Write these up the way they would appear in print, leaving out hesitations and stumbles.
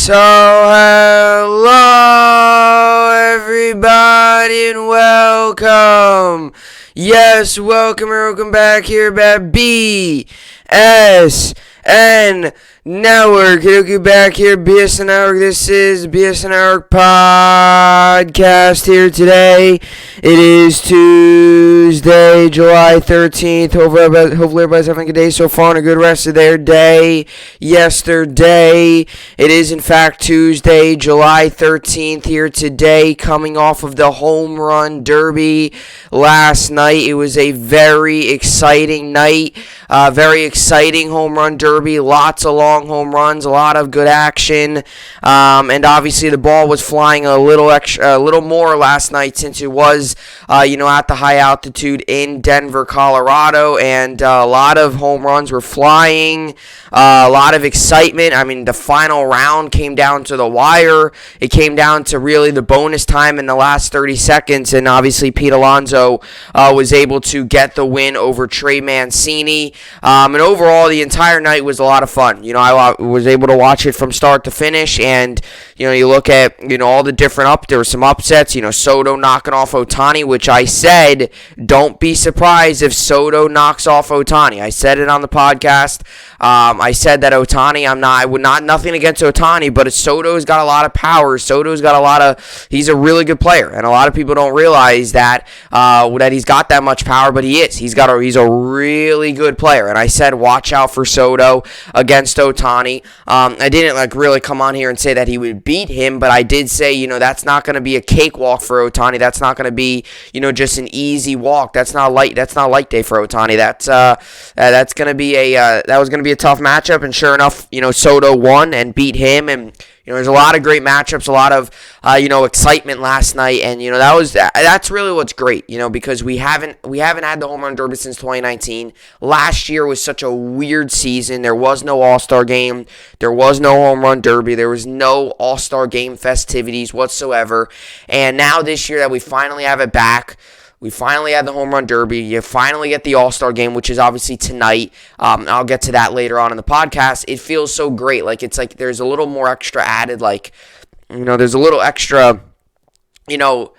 So, hello everybody and welcome. Yes, welcome back here at BSN Network. Looking back here, BSN Network. This is BSN Network podcast here today. It is Tuesday, July 13th. Hopefully everybody's having a good day so far and a good rest of their day. Yesterday, it is in fact Tuesday, July 13th here today, coming off of the Home Run Derby last night. It was a very exciting night, very exciting Home Run Derby, lots of long home runs, a lot of good action, and obviously the ball was flying a little more last night since it was, at the high altitude in Denver, Colorado, and a lot of home runs were flying, a lot of excitement. I mean, the final round came down to the wire. It came down to really the bonus time in the last 30 seconds, and obviously Pete Alonso was able to get the win over Trey Mancini, and overall the entire night was a lot of fun. I was able to watch it from start to finish, and you look at all the different there were some upsets. Soto knocking off Ohtani, which I said don't be surprised if Soto knocks off Ohtani. I said it on the podcast. I said that Ohtani, nothing against Ohtani, but Soto's got a lot of power. He's a really good player, and a lot of people don't realize that he's got that much power, but he is. He's a really good player, and I said watch out for Soto against Ohtani. I didn't really come on here and say that he would beat him, but I did say that's not going to be a cakewalk for Ohtani. That's not going to be just an easy walk. That's not light day for Ohtani. That was going to be a tough matchup, and sure enough, Soto won and beat him, and there's a lot of great matchups, a lot of excitement last night, and that's really what's great, because we haven't had the Home Run Derby since 2019. Last year was such a weird season. There was no All-Star game, there was no Home Run Derby, there was no All-Star game festivities whatsoever, and now this year that we finally have it back. We finally had the Home Run Derby. You finally get the All-Star Game, which is obviously tonight. I'll get to that later on in the podcast. It feels so great. It's like there's a little more extra added, there's a little extra, there's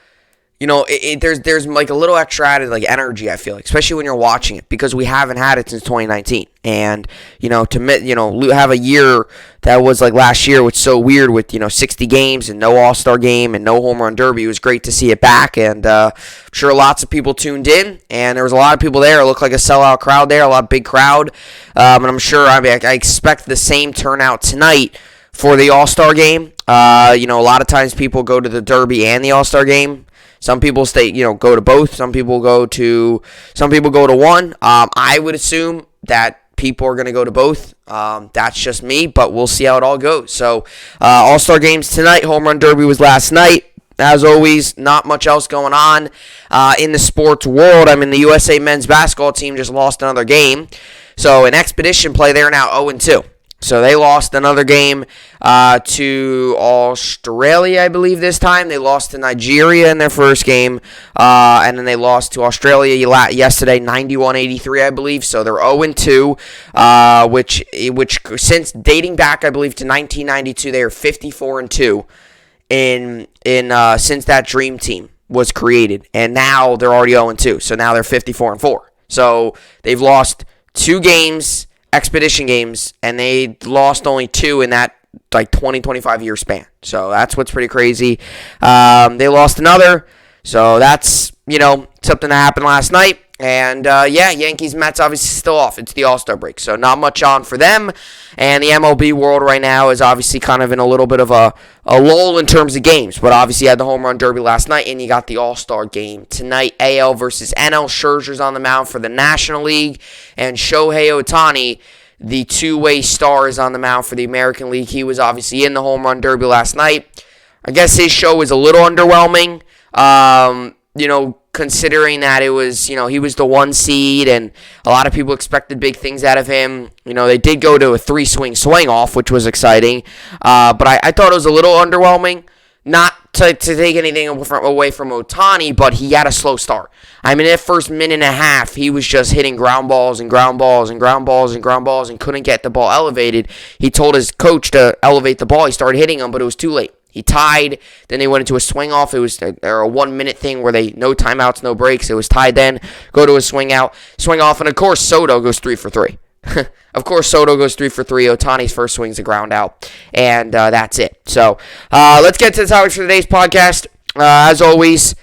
like a little extra added energy, I feel like, especially when you're watching it, because we haven't had it since 2019. And, to have a year that was like last year, which is so weird with, 60 games and no All-Star Game and no Home Run Derby. It was great to see it back, and I'm sure lots of people tuned in, and there was a lot of people there. It looked like a sellout crowd there, a big crowd, and I'm sure, I expect the same turnout tonight for the All-Star Game. A lot of times people go to the Derby and the All-Star Game. Some people go to both. Some people go to one. I would assume that people are going to go to both. That's just me, but we'll see how it all goes. So, All-Star games tonight. Home Run Derby was last night. As always, not much else going on in the sports world. The USA men's basketball team just lost another game. So, in expedition play, they're now 0-2. So they lost another game to Australia, I believe, this time. They lost to Nigeria in their first game, and then they lost to Australia yesterday, 91-83, I believe. So they're 0-2, which since dating back, I believe, to 1992, they are 54-2 since that dream team was created, and now they're already 0-2. So now they're 54-4. So they've lost 2 games. Expedition games, and they lost only 2 in that 20-25 year span. So that's what's pretty crazy. They lost another, so that's something that happened last night. And Yankees Mets obviously still off. It's the All-Star break, so not much on for them. And the MLB world right now is obviously kind of in a little bit of a lull in terms of games. But obviously you had the Home Run Derby last night, and you got the All-Star game tonight. AL versus NL. Scherzer's on the mound for the National League, and Shohei Ohtani, the two-way star, is on the mound for the American League. He was obviously in the Home Run Derby last night. I guess his show was a little underwhelming. Considering that it was, he was the 1 seed, and a lot of people expected big things out of him. They did go to a 3-swing swing-off, which was exciting. But I thought it was a little underwhelming. Not to take anything away from Ohtani, but he had a slow start. I mean, that first minute and a half, he was just hitting ground balls and ground balls and ground balls and ground balls and couldn't get the ball elevated. He told his coach to elevate the ball. He started hitting them, but it was too late. He tied. Then they went into a swing off. It was a 1 minute thing where no timeouts, no breaks. It was tied then. Go to a swing out, swing off, and of course Soto goes 3 for 3. Of course, Soto goes 3 for 3. Ohtani's first swing's a ground out, and that's it. So let's get to the topics for today's podcast. As always,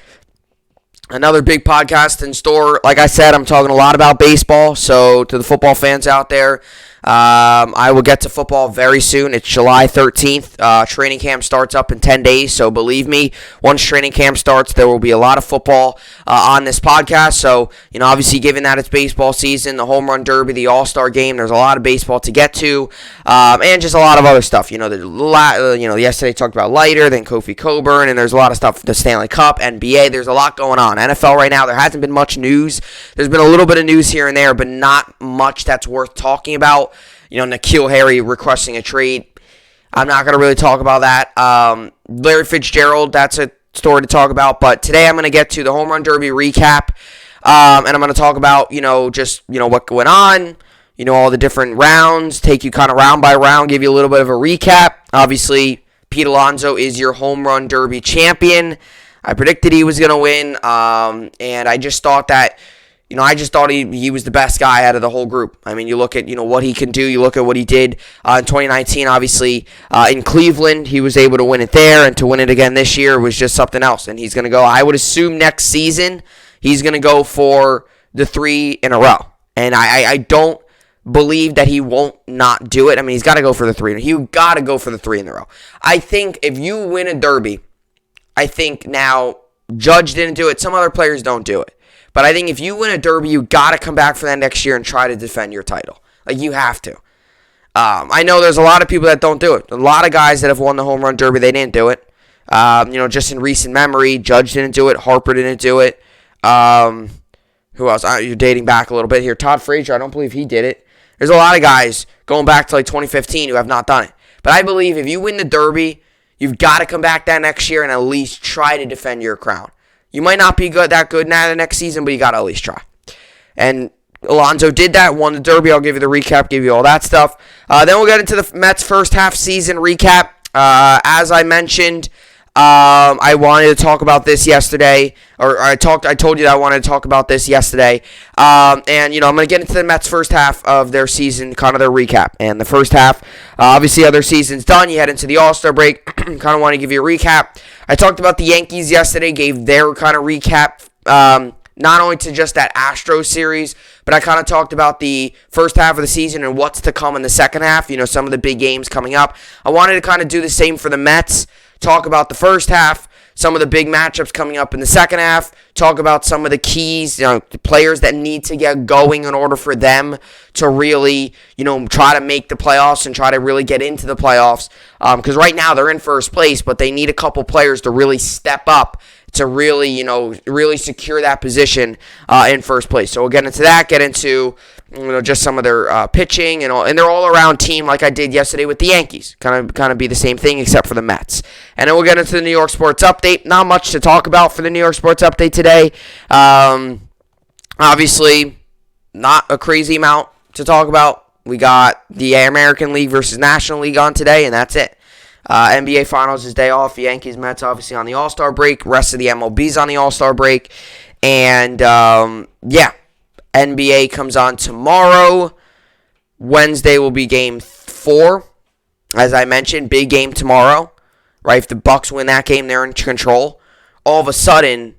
another big podcast in store. Like I said, I'm talking a lot about baseball. So to the football fans out there, I will get to football very soon. It's July 13th. Training camp starts up in 10 days. So believe me, once training camp starts, there will be a lot of football on this podcast. So, obviously, given that it's baseball season, the Home Run Derby, the All-Star Game, there's a lot of baseball to get to, and just a lot of other stuff. Yesterday talked about Leiter, then Kofi Coburn, and there's a lot of stuff. The Stanley Cup, NBA, there's a lot going on. NFL right now, there hasn't been much news. There's been a little bit of news here and there, but not much that's worth talking about. N'Keal Harry requesting a trade. I'm not going to really talk about that. Larry Fitzgerald, that's a story to talk about. But today I'm going to get to the Home Run Derby recap. And I'm going to talk about, what went on, all the different rounds, take you kind of round by round, give you a little bit of a recap. Obviously, Pete Alonso is your Home Run Derby champion. I predicted he was going to win. And I just thought that, he was the best guy out of the whole group. I mean, you look at, what he can do. You look at what he did in 2019, obviously. In Cleveland, he was able to win it there. And to win it again this year was just something else. And he's going to go, I would assume next season, he's going to go for the 3 in a row. And I don't believe that he won't not do it. I mean, he's got to go for the 3. You got to go for the 3 in a row. I think if you win a Derby, I think now Judge didn't do it. Some other players don't do it. But I think if you win a Derby, you got to come back for that next year and try to defend your title. Like, you have to. I know there's a lot of people that don't do it. A lot of guys that have won the Home Run Derby, they didn't do it. Just in recent memory, Judge didn't do it. Harper didn't do it. Who else? You're dating back a little bit here. Todd Frazier, I don't believe he did it. There's a lot of guys going back to 2015 who have not done it. But I believe if you win the Derby, you've got to come back that next year and at least try to defend your crown. You might not be that good now the next season, but you got to at least try. And Alonso did that, won the Derby. I'll give you the recap, give you all that stuff. Then we'll get into the Mets' first half season recap. As I mentioned, I wanted to talk about this yesterday, or I told you that I wanted to talk about this yesterday. I'm going to get into the Mets' first half of their season, kind of their recap. And the first half, obviously, their season's done. You head into the All-Star break. Kind of want to give you a recap. I talked about the Yankees yesterday, gave their kind of recap, not only to just that Astros series, but I kind of talked about the first half of the season and what's to come in the second half, some of the big games coming up. I wanted to kind of do the same for the Mets, talk about the first half, some of the big matchups coming up in the second half, talk about some of the keys, the players that need to get going in order for them to really, try to make the playoffs and try to really get into the playoffs. Because right now they're in first place, but they need a couple players to really step up to really, really secure that position in first place. So we'll get into that, get into just some of their pitching and their all-around team, like I did yesterday with the Yankees. Kind of be the same thing except for the Mets. And then we'll get into the New York Sports Update. Not much to talk about for the New York Sports Update today. Obviously, not a crazy amount to talk about. We got the American League versus National League on today, and that's it. NBA Finals is day off. Yankees, Mets, obviously, on the All-Star break. Rest of the MLB's on the All-Star break. And, NBA comes on tomorrow. Wednesday will be Game 4. As I mentioned, big game tomorrow. Right? If the Bucks win that game, they're in control. All of a sudden,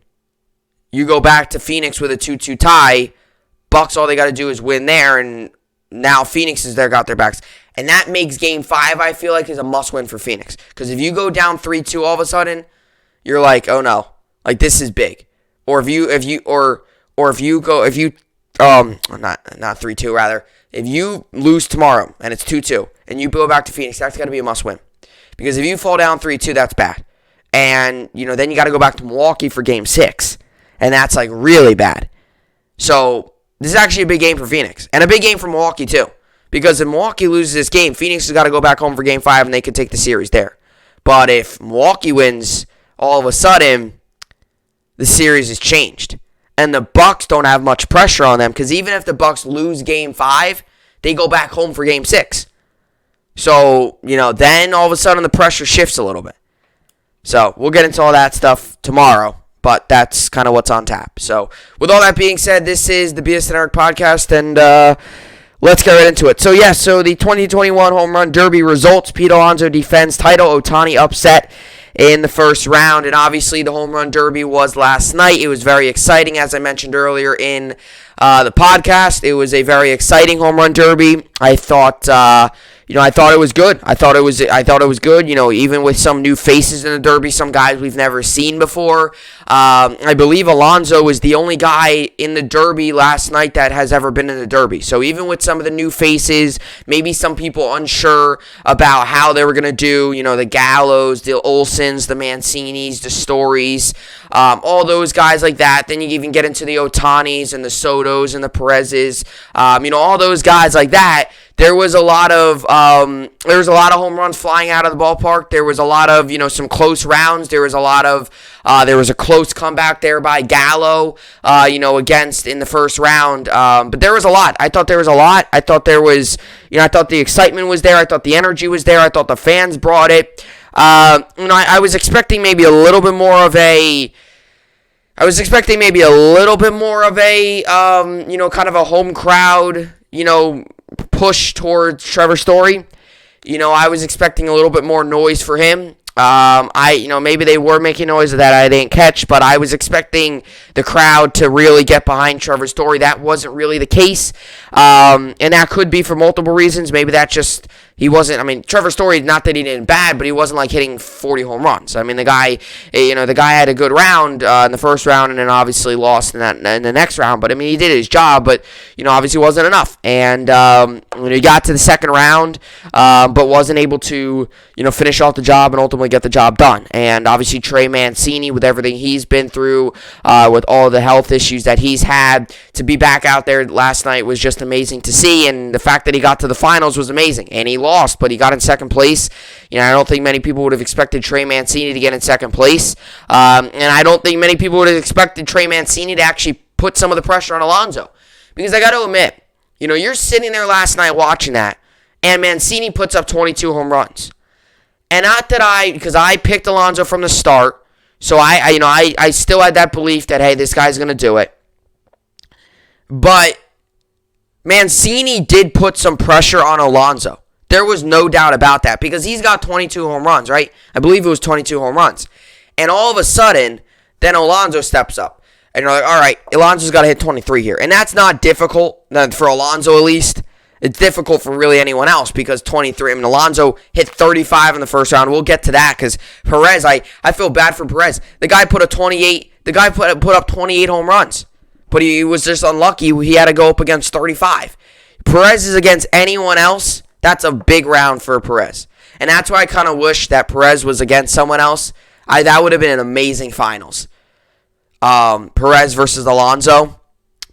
you go back to Phoenix with a 2-2 tie. Bucks, all they got to do is win there, and now Phoenix is there, got their backs. And that makes Game 5, I feel like, is a must-win for Phoenix. Because if you go down 3-2 all of a sudden, you're like, oh no, like this is big. Or not 3-2 rather. If you lose tomorrow and it's 2-2 and you go back to Phoenix, that's got to be a must-win. Because if you fall down 3-2, that's bad. And then you got to go back to Milwaukee for Game 6, and that's like really bad. So this is actually a big game for Phoenix and a big game for Milwaukee too. Because if Milwaukee loses this game, Phoenix has got to go back home for Game 5, and they could take the series there. But if Milwaukee wins, all of a sudden, the series is changed. And the Bucks don't have much pressure on them because even if the Bucks lose Game 5, they go back home for Game 6. So, then all of a sudden the pressure shifts a little bit. So, we'll get into all that stuff tomorrow. But that's kind of what's on tap. So, with all that being said, this is the BSN Network podcast, and let's get right into it. So, so the 2021 Home Run Derby results. Pete Alonso defends title. Ohtani upset in the first round. And obviously, the Home Run Derby was last night. It was very exciting, as I mentioned earlier in the podcast. It was a very exciting Home Run Derby. I thought I thought it was good. I thought it was good. Even with some new faces in the Derby, some guys we've never seen before. I believe Alonso was the only guy in the Derby last night that has ever been in the Derby. So even with some of the new faces, maybe some people unsure about how they were going to do, the Gallos, the Olsons, the Mancinis, the Storys, all those guys like that. Then you even get into the Ohtanis and the Sotos and the Perez's, all those guys like that. There was a lot of home runs flying out of the ballpark. There was a lot of some close rounds. There was a close comeback there by Gallo, against in the first round. But there was a lot. I thought there was a lot. I thought there was, I thought the excitement was there. I thought the energy was there. I thought the fans brought it. I was expecting maybe a little bit more of a. kind of a home crowd, push towards Trevor Story. I was expecting a little bit more noise for him. Maybe they were making noise that I didn't catch, but I was expecting the crowd to really get behind Trevor Story. That wasn't really the case, and that could be for multiple reasons. Maybe that just he wasn't. Trevor Story, not that he did bad, but he wasn't like hitting 40 home runs. The guy had a good round in the first round, and then obviously lost in the next round. But he did his job, but obviously wasn't enough. And he got to the second round, but wasn't able to finish off the job and ultimately get the job done. And obviously Trey Mancini, with everything he's been through, with all the health issues that he's had, to be back out there last night was just amazing to see. And the fact that he got to the finals was amazing. And he lost, but he got in second place. I don't think many people would have expected Trey Mancini to get in second place. And I don't think many people would have expected Trey Mancini to actually put some of the pressure on Alonso. Because I got to admit, you're sitting there last night watching that, and Mancini puts up 22 home runs. And not that because I picked Alonso from the start, so I still had that belief that, hey, this guy's going to do it. But Mancini did put some pressure on Alonso. There was no doubt about that because he's got 22 home runs, right? I believe it was 22 home runs. And all of a sudden, then Alonso steps up. And you're like, all right, Alonso's got to hit 23 here. And that's not difficult, for Alonso at least. It's difficult for really anyone else because 23. Alonso hit 35 in the first round. We'll get to that because Perez, I feel bad for Perez. The guy put up 28 home runs. But he was just unlucky. He had to go up against 35. Perez is against anyone else. That's a big round for Perez. And that's why I kind of wish that Perez was against someone else. That would have been an amazing finals. Perez versus Alonso.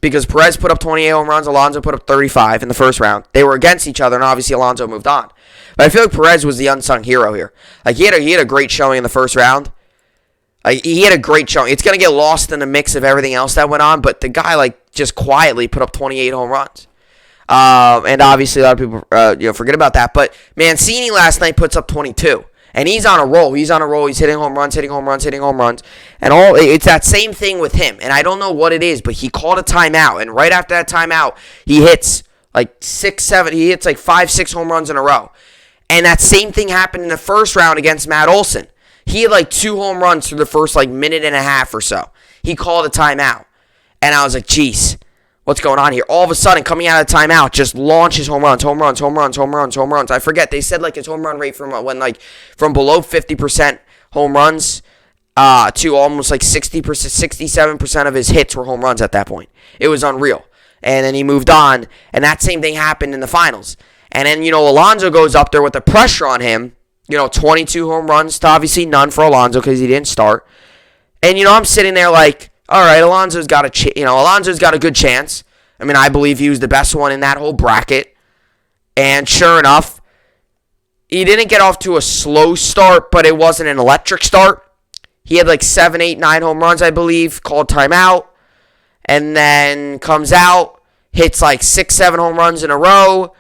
Because Perez put up 28 home runs, Alonso put up 35 in the first round. They were against each other, and obviously Alonso moved on. But I feel like Perez was the unsung hero here. He had a great showing in the first round. He had a great showing. It's going to get lost in the mix of everything else that went on, but the guy just quietly put up 28 home runs. And obviously a lot of people forget about that. But Mancini last night puts up 22. And he's on a roll. He's hitting home runs. And it's that same thing with him. And I don't know what it is, but he called a timeout. And right after that timeout, he hits 5, 6 home runs in a row. And that same thing happened in the first round against Matt Olson. He had 2 home runs through the first minute and a half or so. He called a timeout. And I was like, geez, what's going on here? All of a sudden, coming out of the timeout, just launches home runs. I forget. They said his home run rate from below 50% home runs to almost 60%, 67% of his hits were home runs at that point. It was unreal. And then he moved on, and that same thing happened in the finals. And then, Alonso goes up there with the pressure on him. 22 home runs to obviously none for Alonso because he didn't start. And, I'm sitting there all right, Alonso's got a good chance. I believe he was the best one in that whole bracket. And sure enough, he didn't get off to a slow start, but it wasn't an electric start. He had like 7, 8, 9 home runs, I believe, called timeout, and then comes out, hits like 6, 7 home runs in a row,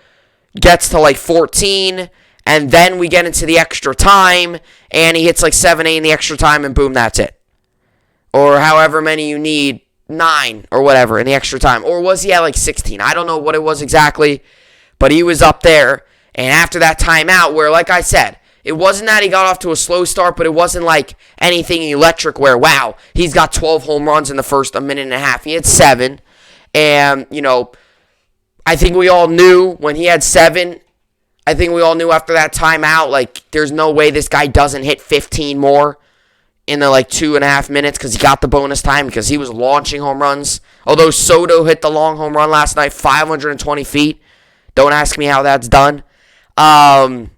gets to like 14, and then we get into the extra time, and he hits like 7, 8 in the extra time, and boom, that's it. Or however many you need, 9 or whatever in the extra time. Or was he at like 16? I don't know what it was exactly, but he was up there. And after that timeout, where, like I said, it wasn't that he got off to a slow start, but it wasn't like anything electric where, wow, he's got 12 home runs in the first 1.5 minutes. He had 7. And, I think we all knew when he had 7, I think we all knew after that timeout, like, there's no way this guy doesn't hit 15 more in the, 2.5 minutes because he got the bonus time because he was launching home runs. Although Soto hit the long home run last night, 520 feet. Don't ask me how that's done. And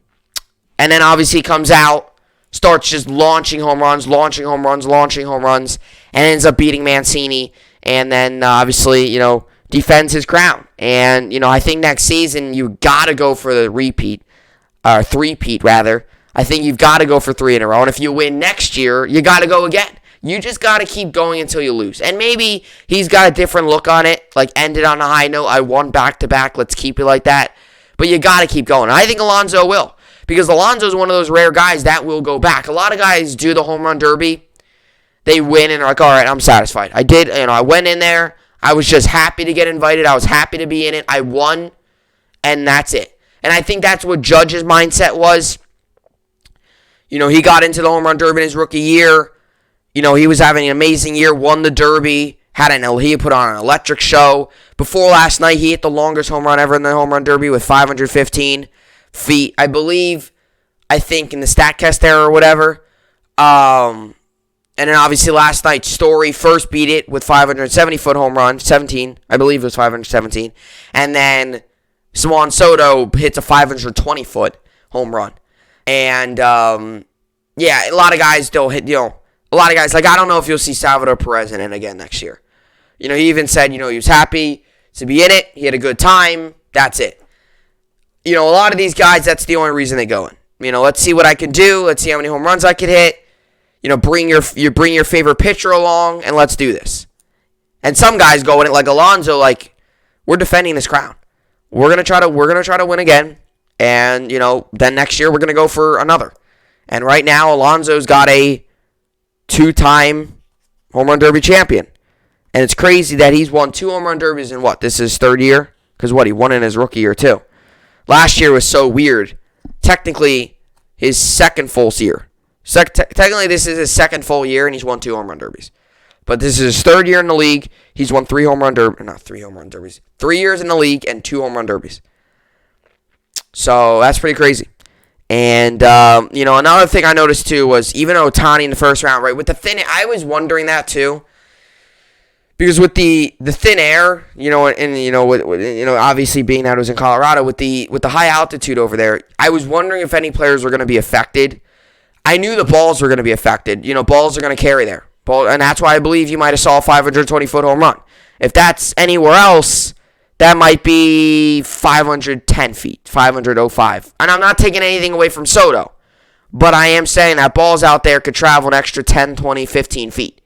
then obviously comes out, starts just launching home runs, and ends up beating Mancini. And then obviously, defends his crown. And, I think next season you got to go for the three-peat rather. I think you've got to go for 3 in a row. And if you win next year, you got to go again. You just got to keep going until you lose. And maybe he's got a different look on it, like ended on a high note. I won back-to-back. Let's keep it like that. But you got to keep going. And I think Alonso will. Because Alonso's one of those rare guys that will go back. A lot of guys do the home run derby. They win and are like, all right, I'm satisfied. I did, I went in there. I was just happy to get invited. I was happy to be in it. I won. And that's it. And I think that's what Judge's mindset was. He got into the home run derby in his rookie year. He was having an amazing year, won the derby, he put on an electric show. Before last night, he hit the longest home run ever in the home run derby with 515 feet. I think in the StatCast era or whatever. And then obviously last night, Story first beat it with 570-foot home run, 17. I believe it was 517. And then Juan Soto hits a 520-foot home run. And, a lot of guys don't hit, a lot of guys, I don't know if you'll see Salvador Perez in it again next year. He even said, he was happy to be in it. He had a good time. That's it. A lot of these guys, that's the only reason they go in. Let's see what I can do. Let's see how many home runs I can hit. Bring your favorite pitcher along, and let's do this. And some guys go in it like Alonso, we're defending this crown. We're gonna try to win again. And, then next year we're going to go for another. And right now, Alonso's got a 2-time home run derby champion. And it's crazy that he's won 2 home run derbies in this is his 3rd year? Because he won in his rookie year too. Last year was so weird. Technically, his second full year. Technically, this is his second full year, and he's won 2 home run derbies. But this is his 3rd year in the league. He's won 3 home run derbies. Not 3 home run derbies. 3 years in the league and 2 home run derbies. So that's pretty crazy. And, another thing I noticed too was even Ohtani in the first round, right? With the thin air, I was wondering that too. Because with the thin air, obviously being that it was in Colorado, with the high altitude over there, I was wondering if any players were going to be affected. I knew the balls were going to be affected. Balls are going to carry there. And that's why I believe you might have saw a 520-foot home run. If that's anywhere else, that might be 510 feet, 505. And I'm not taking anything away from Soto. But I am saying that balls out there could travel an extra 10, 20, 15 feet.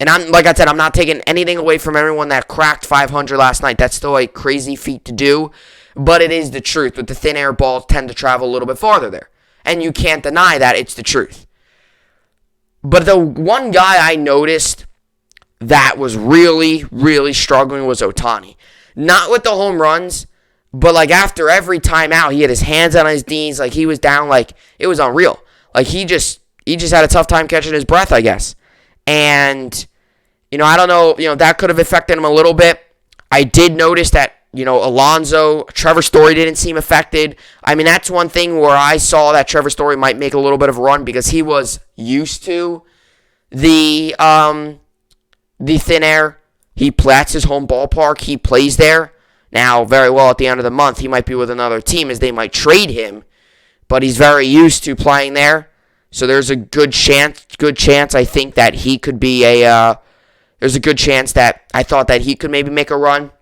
And I'm not taking anything away from everyone that cracked 500 last night. That's still a crazy feat to do. But it is the truth. With the thin air, balls tend to travel a little bit farther there. And you can't deny that. It's the truth. But the one guy I noticed that was really, really struggling was Ohtani. Not with the home runs, but after every timeout, he had his hands on his knees, he was down, it was unreal. He just had a tough time catching his breath, I guess. And, I don't know, that could have affected him a little bit. I did notice that, Alonso, Trevor Story didn't seem affected. I mean, that's one thing where I saw that Trevor Story might make a little bit of a run because he was used to the thin air. That's his home ballpark. He plays there. Now, very well, at the end of the month, he might be with another team as they might trade him. But he's very used to playing there. So there's a good chance, I think, that he could be there's a good chance that I thought that he could maybe make a run.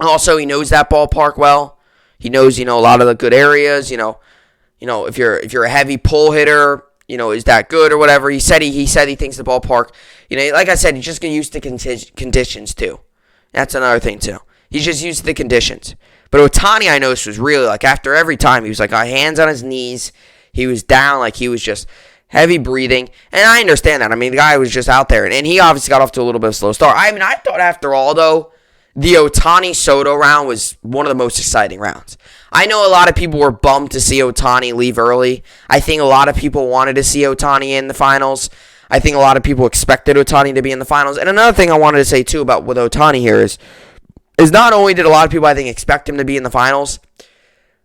Also, he knows that ballpark well. He knows, a lot of the good areas, if you're a heavy pull hitter, is that good or whatever. He said he thinks the ballpark, like I said, he's just getting used to conditions too. That's another thing too. He's just used to the conditions. But Ohtani, I noticed, was really like after every time he was like hands on his knees. He was down, like he was just heavy breathing. And I understand that. I mean, the guy was just out there. And he obviously got off to a little bit of a slow start. I mean, I thought after all, though, the Ohtani Soto round was one of the most exciting rounds. I know a lot of people were bummed to see Ohtani leave early. I think a lot of people wanted to see Ohtani in the finals. I think a lot of people expected Ohtani to be in the finals. And another thing I wanted to say, too, about with Ohtani here is not only did a lot of people, I think, expect him to be in the finals,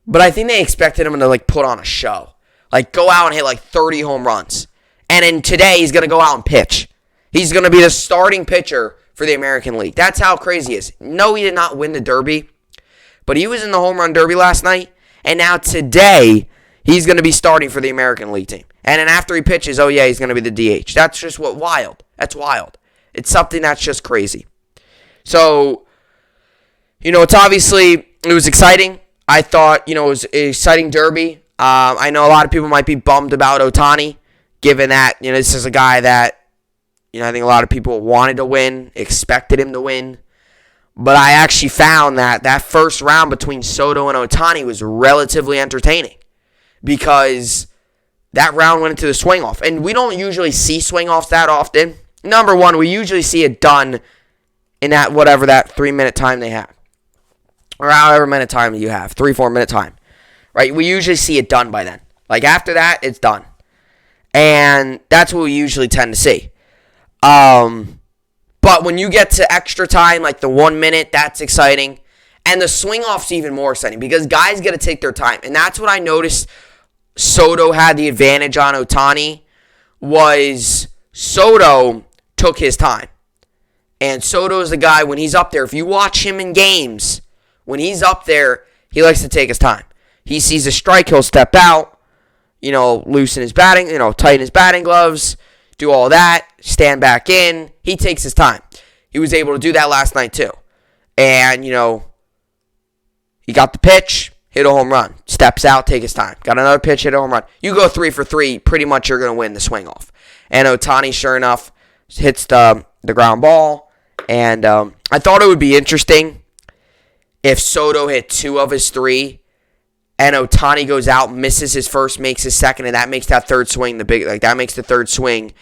but I think they expected him to, like, put on a show. Like, go out and hit, like, 30 home runs. And then today, he's going to go out and pitch. He's going to be the starting pitcher for the American League. That's how crazy he is. No, he did not win the Derby, but he was in the Home Run Derby last night. And now today, he's going to be starting for the American League team. And then after he pitches, oh, yeah, he's going to be the DH. That's just wild. That's wild. It's something that's just crazy. So, it's obviously, it was exciting. I thought, it was an exciting Derby. I know a lot of people might be bummed about Ohtani, given that, this is a guy that, I think a lot of people wanted to win, expected him to win. But I actually found that first round between Soto and Ohtani was relatively entertaining because that round went into the swing-off. And we don't usually see swing-offs that often. Number one, we usually see it done in that 3-minute time they have. Or however minute time you have, 3-4 minute time. Right? We usually see it done by then. Like after that, it's done. And that's what we usually tend to see. But when you get to extra time, like the 1 minute, that's exciting. And the swing-off's even more exciting because guys get to take their time. And that's what I noticed Soto had the advantage on Ohtani was Soto took his time. And Soto is the guy, when he's up there, if you watch him in games, when he's up there, he likes to take his time. He sees a strike, he'll step out, loosen his batting, tighten his batting gloves, do all that, stand back in. He takes his time. He was able to do that last night too. And, he got the pitch, hit a home run, steps out, take his time. Got another pitch, hit a home run. You go 3 for 3, pretty much you're going to win the swing off. And Ohtani, sure enough, hits the ground ball. And I thought it would be interesting if Soto hit 2 of his 3 and Ohtani goes out, misses his first, makes his second, and that makes that third swing that makes the third swing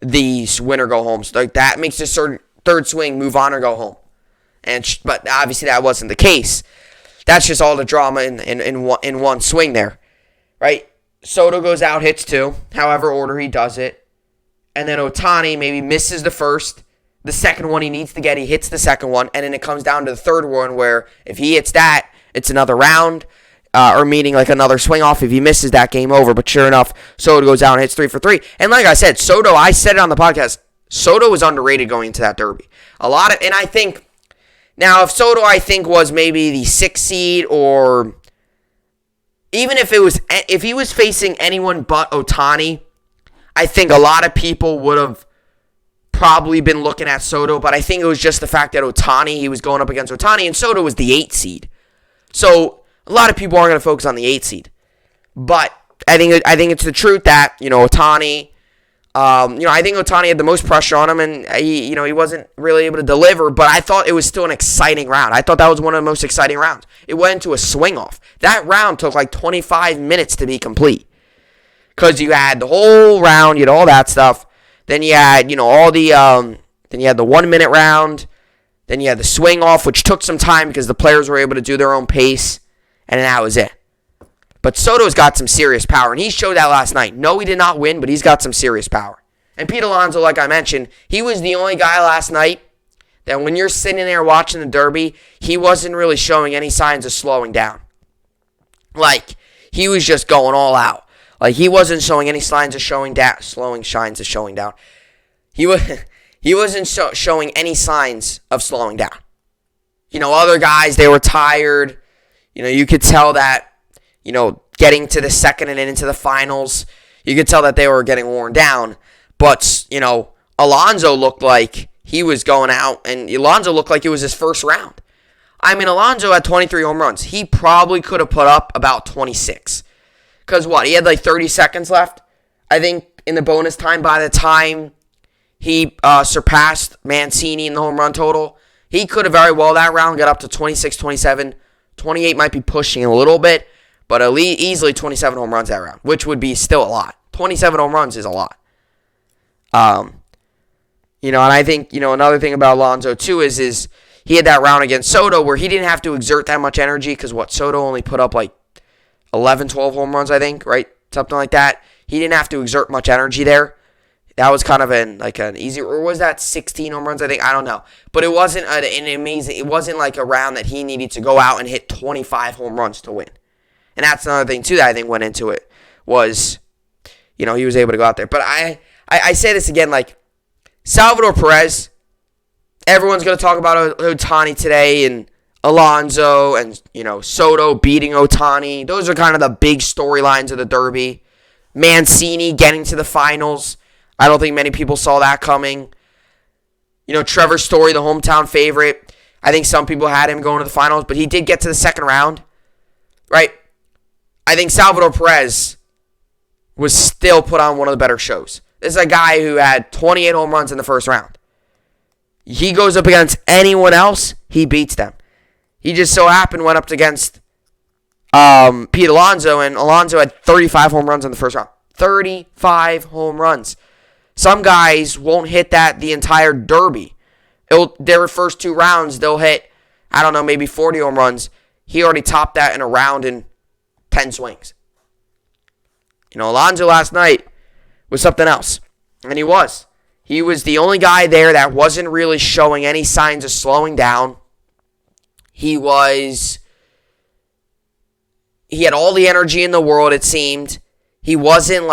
the winner go home. So that makes the third swing move on or go home. But obviously that wasn't the case. That's just all the drama in one swing there, right? Soto goes out, hits 2, however order he does it, and then Ohtani maybe misses the first. The second one he needs to get, he hits the second one, and then it comes down to the third one where if he hits that, it's another round, or meaning like another swing off. If he misses that, game over. But sure enough, Soto goes out and hits 3 for 3. And like I said, Soto, I said it on the podcast, Soto was underrated going into that Derby. And I think, now if Soto, I think, was maybe the 6th seed, or even if he was facing anyone but Ohtani, I think a lot of people would have probably been looking at Soto, but I think it was just the fact that he was going up against Ohtani, and Soto was the 8th seed. So a lot of people aren't going to focus on the 8th seed. But I think it's the truth that, Ohtani, I think Ohtani had the most pressure on him, and he wasn't really able to deliver, but I thought it was still an exciting round. I thought that was one of the most exciting rounds. It went into a swing-off. That round took like 25 minutes to be complete because you had the whole round, you had all that stuff. Then you had, then you had the 1 minute round. Then you had the swing off, which took some time because the players were able to do their own pace. And that was it. But Soto's got some serious power, and he showed that last night. No, he did not win, but he's got some serious power. And Pete Alonso, like I mentioned, he was the only guy last night that when you're sitting there watching the Derby, he wasn't really showing any signs of slowing down. Like, he was just going all out. Like, he wasn't showing any signs of showing down. He wasn't showing any signs of slowing down. Other guys, they were tired. You could tell that, getting to the second and into the finals, you could tell that they were getting worn down. But, Alonso looked like he was going out, and Alonso looked like it was his first round. I mean, Alonso had 23 home runs. He probably could have put up about 26. Because what? He had like 30 seconds left, I think, in the bonus time by the time he surpassed Mancini in the home run total. He could have very well that round got up to 26, 27. 28 might be pushing a little bit, but easily 27 home runs that round, which would be still a lot. 27 home runs is a lot. And I think, another thing about Alonso, too, is he had that round against Soto where he didn't have to exert that much energy because Soto only put up like 11, 12 home runs, I think, right? Something like that. He didn't have to exert much energy there. That was kind of an easy, or was that 16 home runs, I think? I don't know. But it wasn't an amazing, it wasn't like a round that he needed to go out and hit 25 home runs to win. And that's another thing, too, that I think went into it was, he was able to go out there. But I say this again, like, Salvador Perez, everyone's going to talk about Ohtani today and Alonso and, Soto beating Ohtani. Those are kind of the big storylines of the Derby. Mancini getting to the finals. I don't think many people saw that coming. Trevor Story, the hometown favorite. I think some people had him going to the finals, but he did get to the second round. Right? I think Salvador Perez was still put on one of the better shows. This is a guy who had 28 home runs in the first round. He goes up against anyone else, he beats them. He just so happened went up against Pete Alonso, and Alonso had 35 home runs in the first round. 35 home runs. Some guys won't hit that the entire Derby. Their first two rounds, they'll hit, I don't know, maybe 40 home runs. He already topped that in a round in 10 swings. Alonso last night was something else. And he was. He was the only guy there that wasn't really showing any signs of slowing down. He had all the energy in the world, it seemed. He wasn't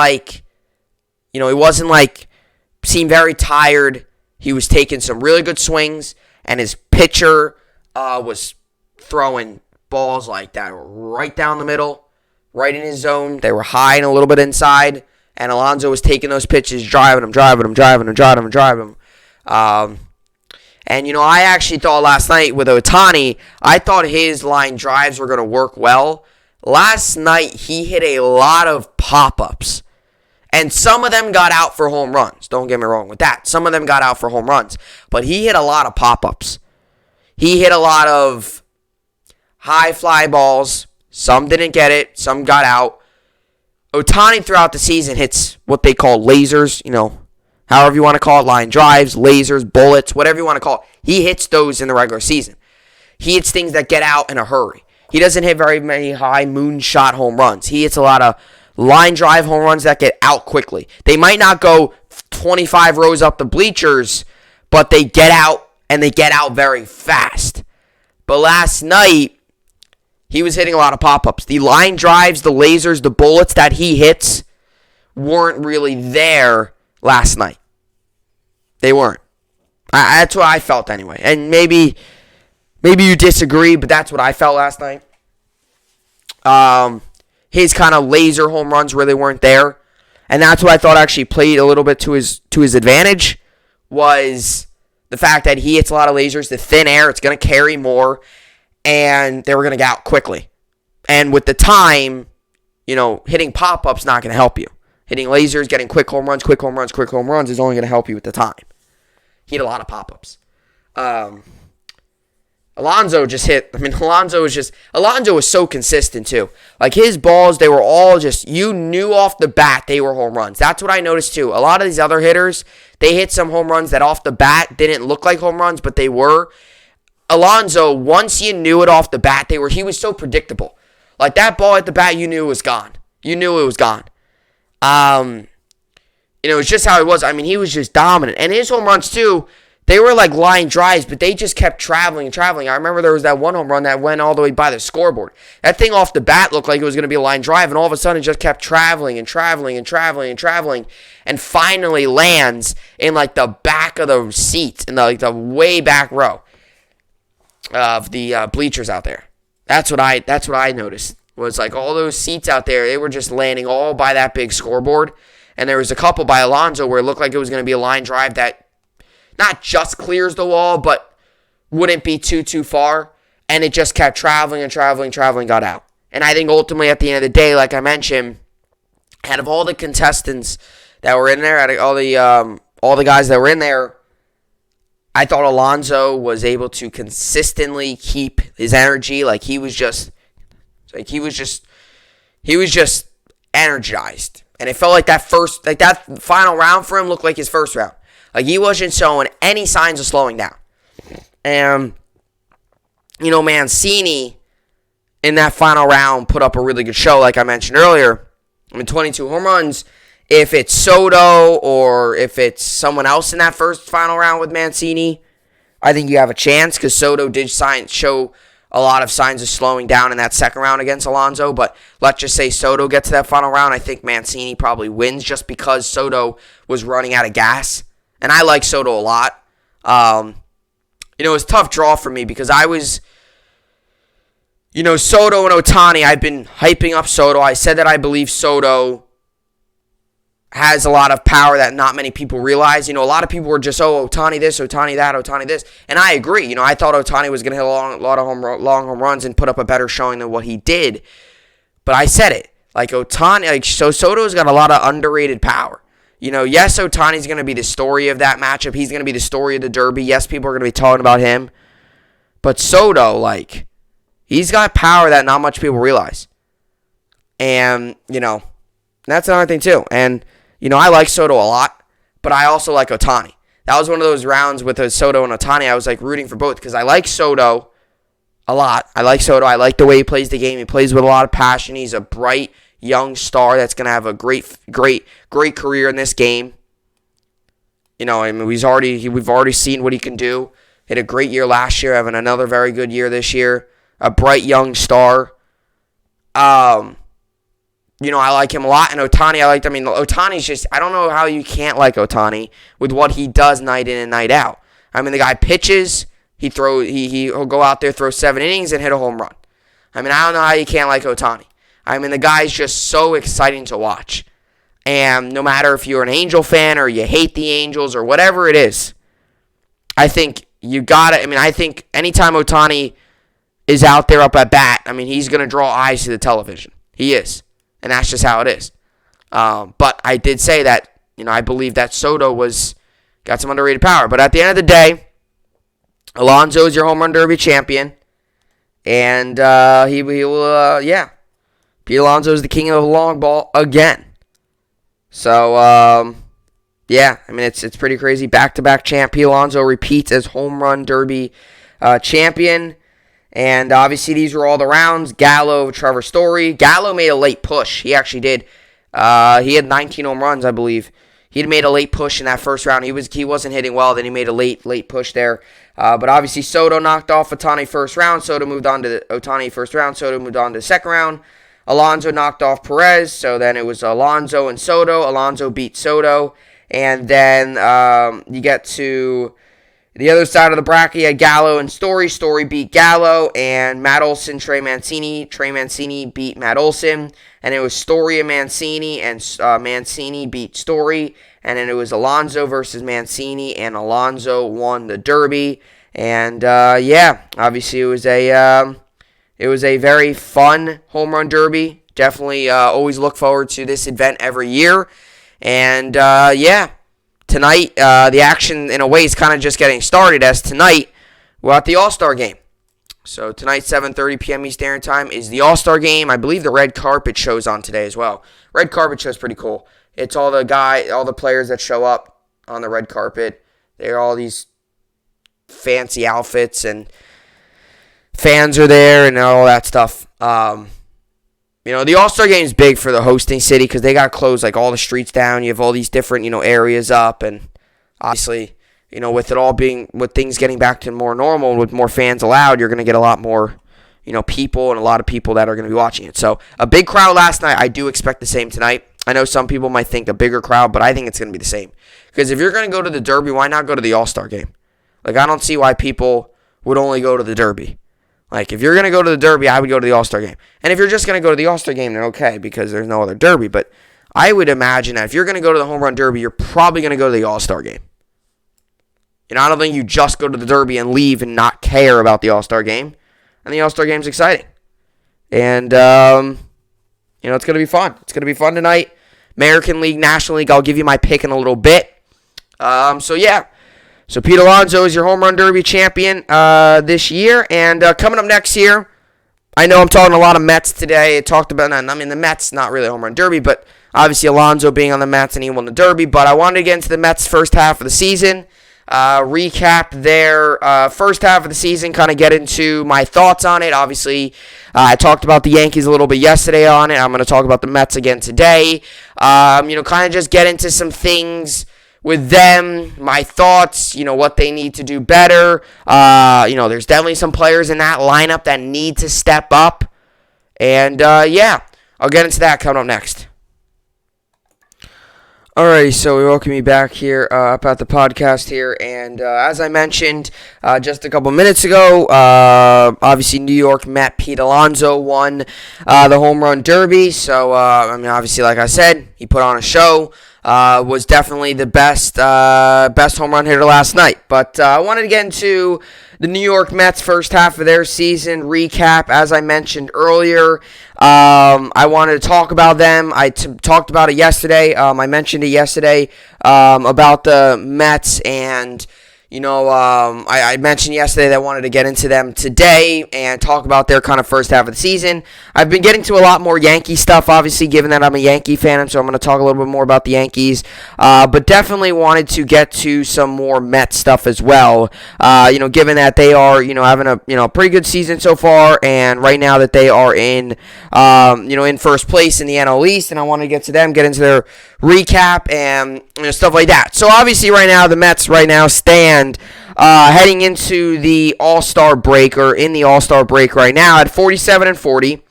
seemed very tired. He was taking some really good swings, and his pitcher was throwing balls like that right down the middle, right in his zone. They were high and a little bit inside, and Alonso was taking those pitches, driving them. And, I actually thought last night with Ohtani, I thought his line drives were going to work well. Last night, he hit a lot of pop-ups. And some of them got out for home runs. Don't get me wrong with that. Some of them got out for home runs. But he hit a lot of pop-ups. He hit a lot of high fly balls. Some didn't get it. Some got out. Ohtani throughout the season hits what they call lasers. However you want to call it. Line drives, lasers, bullets, whatever you want to call it. He hits those in the regular season. He hits things that get out in a hurry. He doesn't hit very many high moonshot home runs. He hits a lot of line drive home runs that get out quickly. They might not go 25 rows up the bleachers, but they get out, and they get out very fast. But last night, he was hitting a lot of pop-ups. The line drives, the lasers, the bullets that he hits weren't really there last night. They weren't. That's what I felt anyway. And maybe you disagree, but that's what I felt last night. His kind of laser home runs really weren't there. And that's what I thought actually played a little bit to his advantage was the fact that he hits a lot of lasers. The thin air, it's going to carry more. And they were going to get out quickly. And with the time, hitting pop-ups not going to help you. Hitting lasers, getting quick home runs is only going to help you with the time. He had a lot of pop-ups. Alonso was so consistent too. Like his balls, they were all just, you knew off the bat they were home runs. That's what I noticed too. A lot of these other hitters, they hit some home runs that off the bat didn't look like home runs, but they were. Alonso, once you knew it off the bat, he was so predictable. Like that ball at the bat, you knew it was gone. It was just how it was. He was just dominant. And his home runs too, they were like line drives, but they just kept traveling. I remember there was that one home run that went all the way by the scoreboard. That thing off the bat looked like it was going to be a line drive, and all of a sudden it just kept traveling, and finally lands in like the back of the seats, in the way back row of the bleachers out there. That's what I noticed. Was like all those seats out there, they were just landing all by that big scoreboard. And there was a couple by Alonso where it looked like it was going to be a line drive that not just clears the wall, but wouldn't be too far. And it just kept traveling, got out. And I think ultimately at the end of the day, like I mentioned, out of all the contestants that were in there, out of all the guys that were in there, I thought Alonso was able to consistently keep his energy. He was just energized. And it felt like that final round for him looked like his first round. He wasn't showing any signs of slowing down. And, Mancini in that final round put up a really good show, like I mentioned earlier. 22 home runs. If it's Soto or if it's someone else in that final round with Mancini, I think you have a chance because Soto did show a lot of signs of slowing down in that second round against Alonso. But let's just say Soto gets to that final round. I think Mancini probably wins just because Soto was running out of gas. And I like Soto a lot. It was a tough draw for me because I was, Soto and Ohtani. I've been hyping up Soto. I said that I believe Soto has a lot of power that not many people realize. A lot of people were just, Ohtani this, Ohtani that, Ohtani this. And I agree. I thought Ohtani was going to hit a lot of long home runs and put up a better showing than what he did. But I said it. Ohtani, so Soto's got a lot of underrated power. Yes, Ohtani's going to be the story of that matchup. He's going to be the story of the Derby. Yes, people are going to be talking about him. But Soto, he's got power that not much people realize. And, that's another thing too. And, I like Soto a lot, but I also like Ohtani. That was one of those rounds with Soto and Ohtani. I was rooting for both because I like Soto a lot. I like Soto. I like the way he plays the game. He plays with a lot of passion. He's a bright young star that's going to have a great career in this game. We've already seen what he can do. He had a great year last year, having another very good year this year. A bright young star. I like him a lot. And Ohtani, Ohtani's just, I don't know how you can't like Ohtani with what he does night in and night out. The guy pitches, he'll go out there, throw 7 innings, and hit a home run. I don't know how you can't like Ohtani. The guy's just so exciting to watch. And no matter if you're an Angel fan or you hate the Angels or whatever it is, I think you got it. I think anytime Ohtani is out there up at bat, he's going to draw eyes to the television. He is. And that's just how it is. But I did say that, I believe that Soto got some underrated power. But at the end of the day, Alonso is your home run derby champion. And he will, Pete Alonso is the king of the long ball again. So, it's pretty crazy. Back-to-back champ. Pete Alonso repeats as home run derby champion. And obviously these were all the rounds. Gallo, Trevor Story. Gallo made a late push. He actually did. He had 19 home runs, I believe. He'd made a late push in that first round. He wasn't hitting well. Then he made a late push there. But obviously Soto knocked off Ohtani first round. Soto moved on to Ohtani first round. Soto moved on to the second round. Alonso knocked off Perez. So then it was Alonso and Soto. Alonso beat Soto. And then you get to the other side of the bracket, you had Gallo and Story. Story beat Gallo, and Matt Olson, Trey Mancini. Trey Mancini beat Matt Olson, and it was Story and Mancini Mancini beat Story, and then it was Alonso versus Mancini, and Alonso won the Derby. And obviously it was a very fun home run derby. Definitely always look forward to this event every year, and tonight, the action, in a way, is kind of just getting started, as tonight we're at the All-Star Game. So tonight, 7:30 p.m. Eastern Time, is the All-Star Game. I believe the red carpet show's on today as well. Red carpet show's pretty cool. It's all the players that show up on the red carpet. They're all these fancy outfits, and fans are there, and all that stuff. The All-Star Game is big for the hosting city because they got to close all the streets down. You have all these different, areas up, and obviously, with things getting back to more normal and with more fans allowed, you're going to get a lot more, people and a lot of people that are going to be watching it. So a big crowd last night. I do expect the same tonight. I know some people might think a bigger crowd, but I think it's going to be the same. Because if you're going to go to the Derby, why not go to the All-Star Game? I don't see why people would only go to the Derby. If you're going to go to the Derby, I would go to the All-Star Game. And if you're just going to go to the All-Star Game, then okay, because there's no other Derby. But I would imagine that if you're going to go to the Home Run Derby, you're probably going to go to the All-Star Game. I don't think you just go to the Derby and leave and not care about the All-Star Game. And the All-Star Game's exciting. And, it's going to be fun. It's going to be fun tonight. American League, National League, I'll give you my pick in a little bit. So Pete Alonso is your Home Run Derby champion this year. And coming up next year, I know I'm talking a lot of Mets today. The Mets, not really a Home Run Derby, but obviously Alonso being on the Mets and he won the Derby. But I wanted to get into the Mets first half of the season, recap their first half of the season, kind of get into my thoughts on it. Obviously, I talked about the Yankees a little bit yesterday on it. I'm going to talk about the Mets again today. Kind of just get into some things with them, my thoughts, what they need to do better. There's definitely some players in that lineup that need to step up. And, I'll get into that coming up next. Alrighty, so we welcome you back here up at the podcast here. And as I mentioned just a couple minutes ago, obviously New York Met Pete Alonso won the Home Run Derby. So, obviously, like I said, he put on a show. Was definitely the best home run hitter last night. But I wanted to get into the New York Mets first half of their season recap. As I mentioned earlier, I wanted to talk about them. I talked about it yesterday. I mentioned it yesterday about the Mets, and I mentioned yesterday that I wanted to get into them today and talk about their kind of first half of the season. I've been getting to a lot more Yankee stuff, obviously, given that I'm a Yankee fan, so I'm going to talk a little bit more about the Yankees. But definitely wanted to get to some more Mets stuff as well. Given that they are, having a pretty good season so far, and right now that they are in first place in the NL East, and I want to get to them, get into their recap and stuff like that. So obviously, right now the Mets stand heading into the All-Star break, or in the All-Star break right now, at 47-40.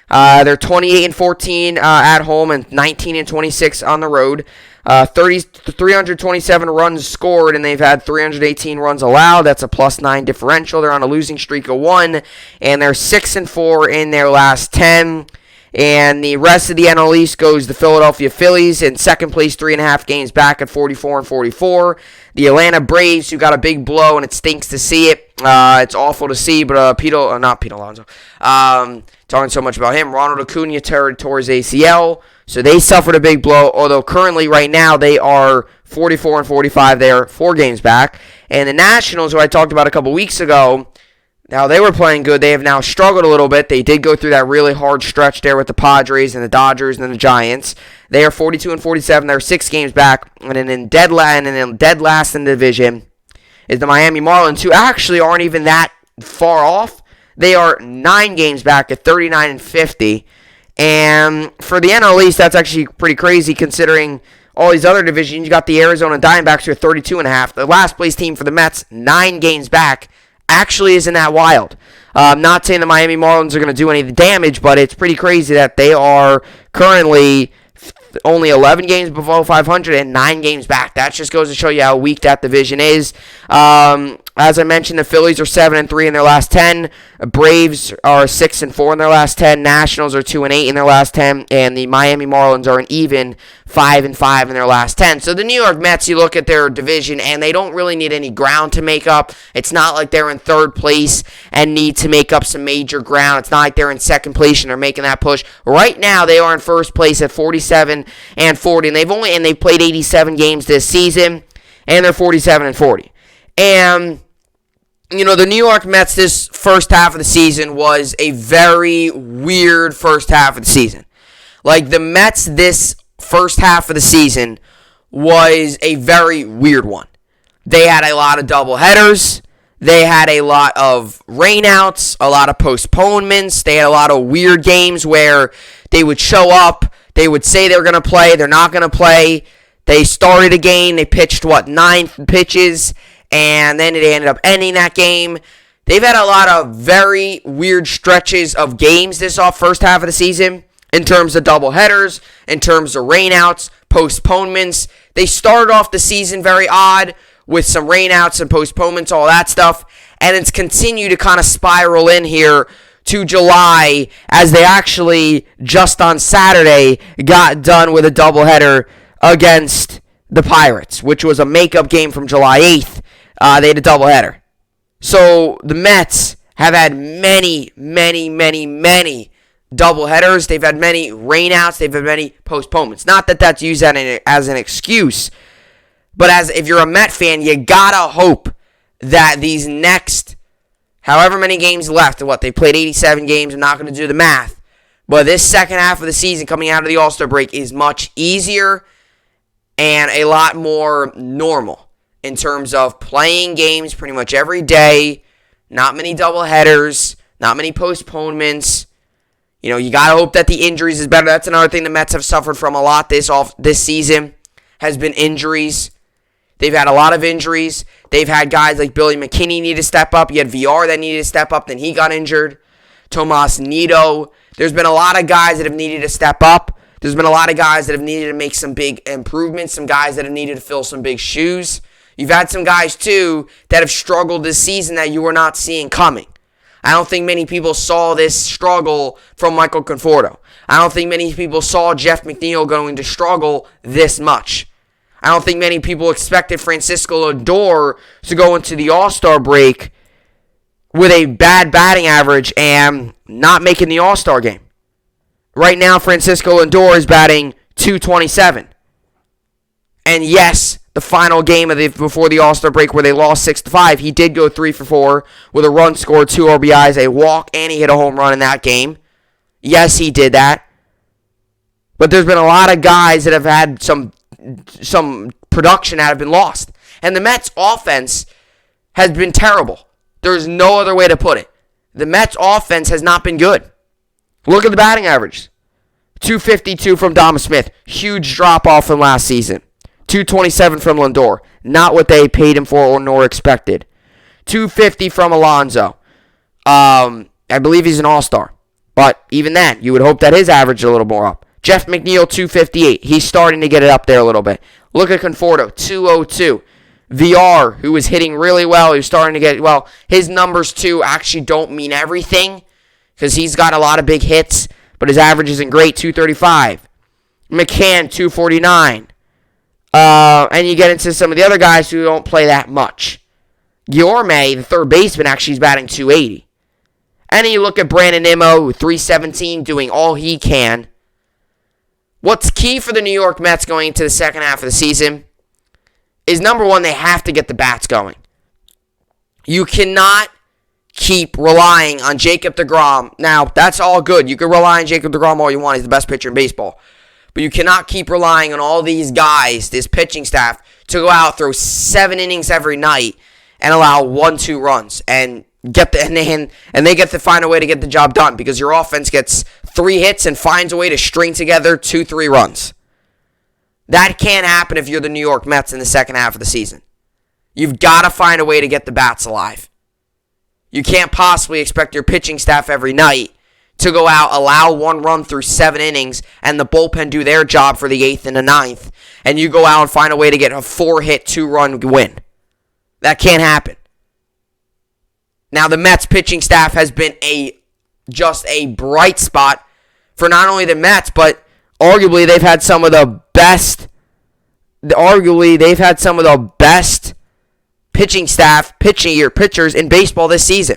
They're 28-14 at home and 19-26 on the road. 327 runs scored, and they've had 318 runs allowed. That's a +9 differential. They're on a losing streak of 1, and they're 6-4 in their last 10. And the rest of the NL East goes the Philadelphia Phillies in second place, 3.5 games back at 44-44. The Atlanta Braves, who got a big blow, and it stinks to see it. It's awful to see, but not Pete Alonso. Talking so much about him. Ronald Acuna tore his ACL, so they suffered a big blow. Although currently, right now, they are 44-45. They are 4 games back. And the Nationals, who I talked about a couple weeks ago, now, they were playing good. They have now struggled a little bit. They did go through that really hard stretch there with the Padres and the Dodgers and the Giants. They are 42-47. They're 6 games back. And then in dead last in the division is the Miami Marlins, who actually aren't even that far off. They are 9 games back at 39-50. And for the NL East, that's actually pretty crazy considering all these other divisions. You got the Arizona Diamondbacks, who are 32.5. The last place team for the Mets, 9 games back. Actually isn't that wild. I'm not saying the Miami Marlins are going to do any of the damage, but it's pretty crazy that they are currently only 11 games below 500 and 9 games back. That just goes to show you how weak that division is. As I mentioned, the Phillies are 7-3 in their last 10. Braves are 6-4 in their last 10. Nationals are 2-8 in their last 10. And the Miami Marlins are an even 5-5 in their last 10. So the New York Mets, you look at their division, and they don't really need any ground to make up. It's not like they're in third place and need to make up some major ground. It's not like they're in second place and are making that push. Right now, they are in first place at 47-40, and they've played 87 games this season, and they're 47-40. And the New York Mets this first half of the season was a very weird first half of the season. Like, the Mets this first half of the season was a very weird one. They had a lot of doubleheaders. They had a lot of rainouts, a lot of postponements. They had a lot of weird games where they would show up, they would say they were going to play, they're not going to play. They started a game, they pitched, 9 pitches, and then it ended up ending that game. They've had a lot of very weird stretches of games this first half of the season in terms of doubleheaders, in terms of rainouts, postponements. They started off the season very odd with some rainouts and postponements, all that stuff, and it's continued to kind of spiral in here to July as they actually just on Saturday got done with a doubleheader against the Pirates, which was a makeup game from July 8th. They had a doubleheader. So the Mets have had many doubleheaders. They've had many rainouts. They've had many postponements. Not that that's used as an excuse, but as if you're a Met fan, you gotta hope that these next however many games left, they played 87 games. I'm not going to do the math, but this second half of the season coming out of the All-Star break is much easier and a lot more normal in terms of playing games pretty much every day. Not many doubleheaders, not many postponements. You got to hope that the injuries is better. That's another thing the Mets have suffered from a lot this season has been injuries. They've had a lot of injuries. They've had guys like Billy McKinney need to step up. You had VR that needed to step up, then he got injured. Tomas Nido. There's been a lot of guys that have needed to step up. There's been a lot of guys that have needed to make some big improvements, some guys that have needed to fill some big shoes. You've had some guys, too, that have struggled this season that you were not seeing coming. I don't think many people saw this struggle from Michael Conforto. I don't think many people saw Jeff McNeil going to struggle this much. I don't think many people expected Francisco Lindor to go into the All-Star break with a bad batting average and not making the All-Star game. Right now, Francisco Lindor is batting .227. And yes, the final game before the All-Star break where they lost 6-5, he did go 3 for 4 with a run scored, 2 RBIs, a walk, and he hit a home run in that game. Yes, he did that. But there's been a lot of guys that have had some production that have been lost. And the Mets offense has been terrible. There's no other way to put it. The Mets offense has not been good. Look at the batting average. .252 from Dom Smith. Huge drop off from last season. .227 from Lindor. Not what they paid him for or nor expected. .250 from Alonso. I believe he's an all-star. But even then, you would hope that his average is a little more up. Jeff McNeil, .258. He's starting to get it up there a little bit. Look at Conforto, .202. VR, who was hitting really well, he's starting to get, his numbers, too, actually don't mean everything because he's got a lot of big hits, but his average isn't great, .235. McCann, .249. And you get into some of the other guys who don't play that much. Guillorme, the third baseman, actually is batting .280. And then you look at Brandon Nimmo, .317, doing all he can. What's key for the New York Mets going into the second half of the season is, number one, they have to get the bats going. You cannot keep relying on Jacob deGrom. Now, that's all good. You can rely on Jacob deGrom all you want. He's the best pitcher in baseball. But you cannot keep relying on all these guys, this pitching staff, to go out, throw 7 innings every night, and allow 1-2 runs. And they get to find a way to get the job done because your offense gets 3 hits and finds a way to string together 2-3 runs. That can't happen if you're the New York Mets in the second half of the season. You've got to find a way to get the bats alive. You can't possibly expect your pitching staff every night to go out, allow 1 run through 7 innings, and the bullpen do their job for the 8th and the 9th, and you go out and find a way to get a 4-hit, 2-run win. That can't happen. Now, the Mets pitching staff has been just a bright spot for not only the Mets, but arguably they've had some of the best pitchers in baseball this season.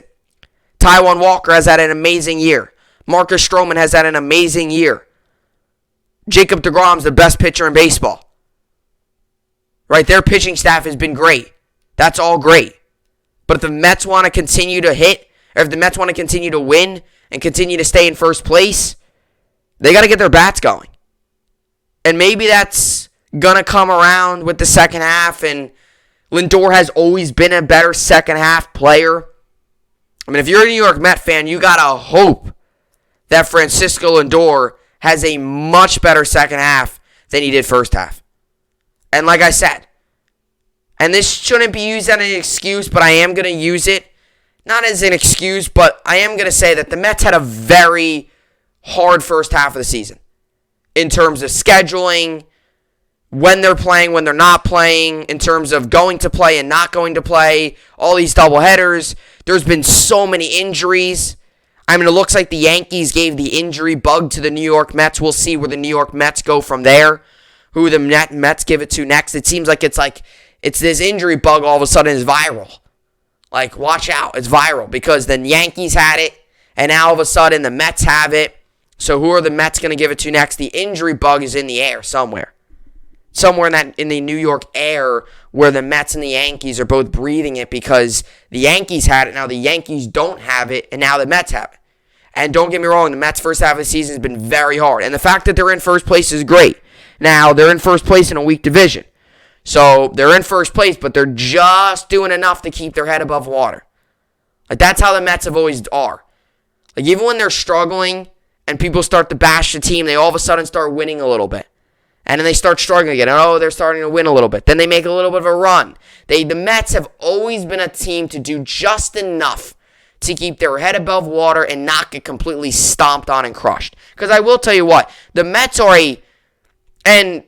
Taijuan Walker has had an amazing year. Marcus Stroman has had an amazing year. Jacob deGrom's the best pitcher in baseball. Right? Their pitching staff has been great. That's all great. But if the Mets want to continue to hit, or if the Mets want to continue to win and continue to stay in first place, they got to get their bats going. And maybe that's going to come around with the second half, and Lindor has always been a better second half player. I mean, if you're a New York Met fan, you got to hope that Francisco Lindor has a much better second half than he did first half. And like I said, and this shouldn't be used as an excuse, but I am going to use it. Not as an excuse, but I am going to say that the Mets had a very hard first half of the season. In terms of scheduling, when they're playing, when they're not playing, in terms of going to play and not going to play, all these doubleheaders. There's been so many injuries. I mean, it looks like the Yankees gave the injury bug to the New York Mets. We'll see where the New York Mets go from there. Who the Mets give it to next. It seems like it's this injury bug all of a sudden is viral. Like, watch out, it's viral because the Yankees had it, and now all of a sudden the Mets have it, So who are the Mets going to give it to next? The injury bug is in the air somewhere. Somewhere in the New York air where the Mets and the Yankees are both breathing it because the Yankees had it, now the Yankees don't have it, and now the Mets have it. And don't get me wrong, the Mets' first half of the season has been very hard. And the fact that they're in first place is great. Now, they're in first place in a weak division. So they're in first place, but they're just doing enough to keep their head above water. Like, that's how the Mets have always are. Like, even when they're struggling and people start to bash the team, they all of a sudden start winning a little bit. And then they start struggling again. Oh, they're starting to win a little bit. Then they make a little bit of a run. The Mets have always been a team to do just enough to keep their head above water and not get completely stomped on and crushed. Because I will tell you what, the Mets are and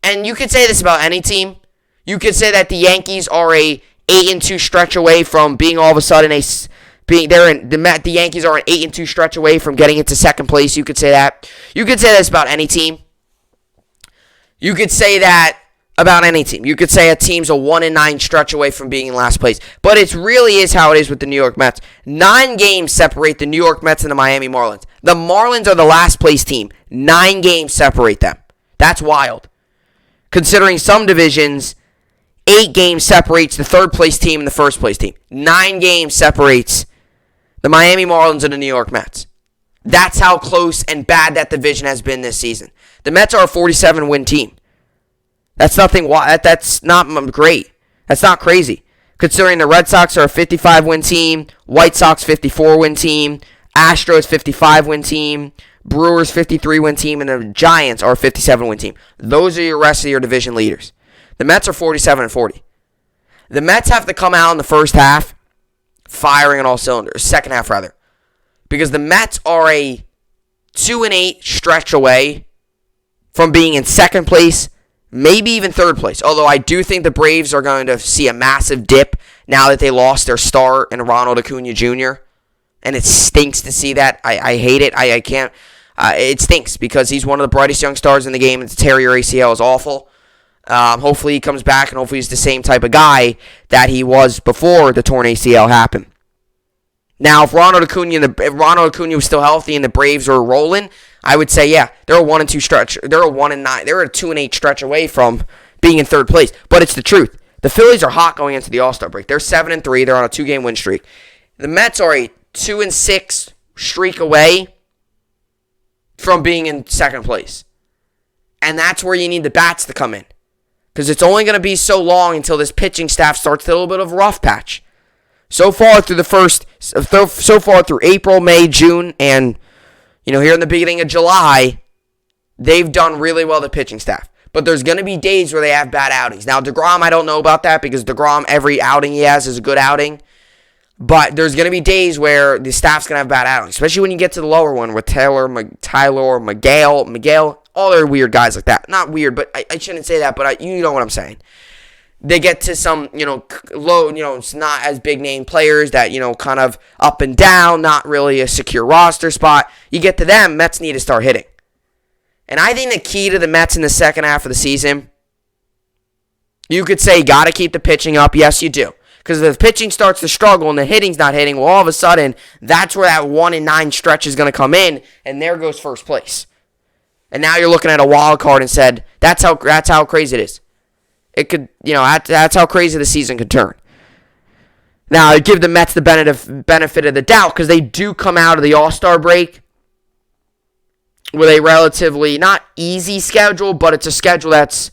you could say this about any team. You could say that the Yankees are a 8-2 stretch away from being all of a sudden the Yankees are an 8-2 stretch away from getting into second place. You could say that. You could say this about any team. You could say that about any team. You could say a team's a 1-9 stretch away from being in last place. But it really is how it is with the New York Mets. 9 games separate the New York Mets and the Miami Marlins. The Marlins are the last place team. 9 games separate them. That's wild. Considering some divisions, 8 games separates the third place team and the first place team. 9 games separates the Miami Marlins and the New York Mets. That's how close and bad that division has been this season. The Mets are a 47-win team. That's nothing. That's not great. That's not crazy. Considering the Red Sox are a 55-win team, White Sox 54-win team, Astros 55-win team, Brewers 53-win team, and the Giants are a 57-win team. Those are your rest of your division leaders. The Mets are 47-40. The Mets have to come out in the first half firing on all cylinders. Second half, rather. Because the Mets are a 2-8 stretch away from being in second place, maybe even third place. Although I do think the Braves are going to see a massive dip now that they lost their star in Ronald Acuna Jr. And it stinks to see that. I hate it. I can't. It stinks because he's one of the brightest young stars in the game. And to tear your ACL is awful. Hopefully he comes back and hopefully he's the same type of guy that he was before the torn ACL happened. Now, if Ronald Acuna was still healthy and the Braves were rolling, I would say, yeah, they're a 1-2 stretch. They're a 1-9. They're a 2-8 stretch away from being in third place. But it's the truth. The Phillies are hot going into the All-Star break. They're 7-3. They're on a 2-game win streak. The Mets are a 2-6 streak away from being in second place. And that's where you need the bats to come in. Because it's only going to be so long until this pitching staff starts a little bit of a rough patch. So far through April, May, June, and here in the beginning of July, they've done really well, the pitching staff. But there's going to be days where they have bad outings. Now, DeGrom, I don't know about that because DeGrom, every outing he has is a good outing. But there's going to be days where the staff's going to have bad outings, especially when you get to the lower one with Tyler, Miguel, all their weird guys like that. Not weird, but I shouldn't say that, but you know what I'm saying. They get to some, low, it's not as big name players that, kind of up and down, not really a secure roster spot. You get to them, Mets need to start hitting. And I think the key to the Mets in the second half of the season, you could say, got to keep the pitching up. Yes, you do. Because if the pitching starts to struggle and the hitting's not hitting, well, all of a sudden, that's where that 1-9 stretch is going to come in, and there goes first place. And now you're looking at a wild card and said, that's how crazy it is. It could, that's how crazy the season could turn. Now, I give the Mets the benefit of the doubt because they do come out of the All-Star break with a relatively not easy schedule, but it's a schedule that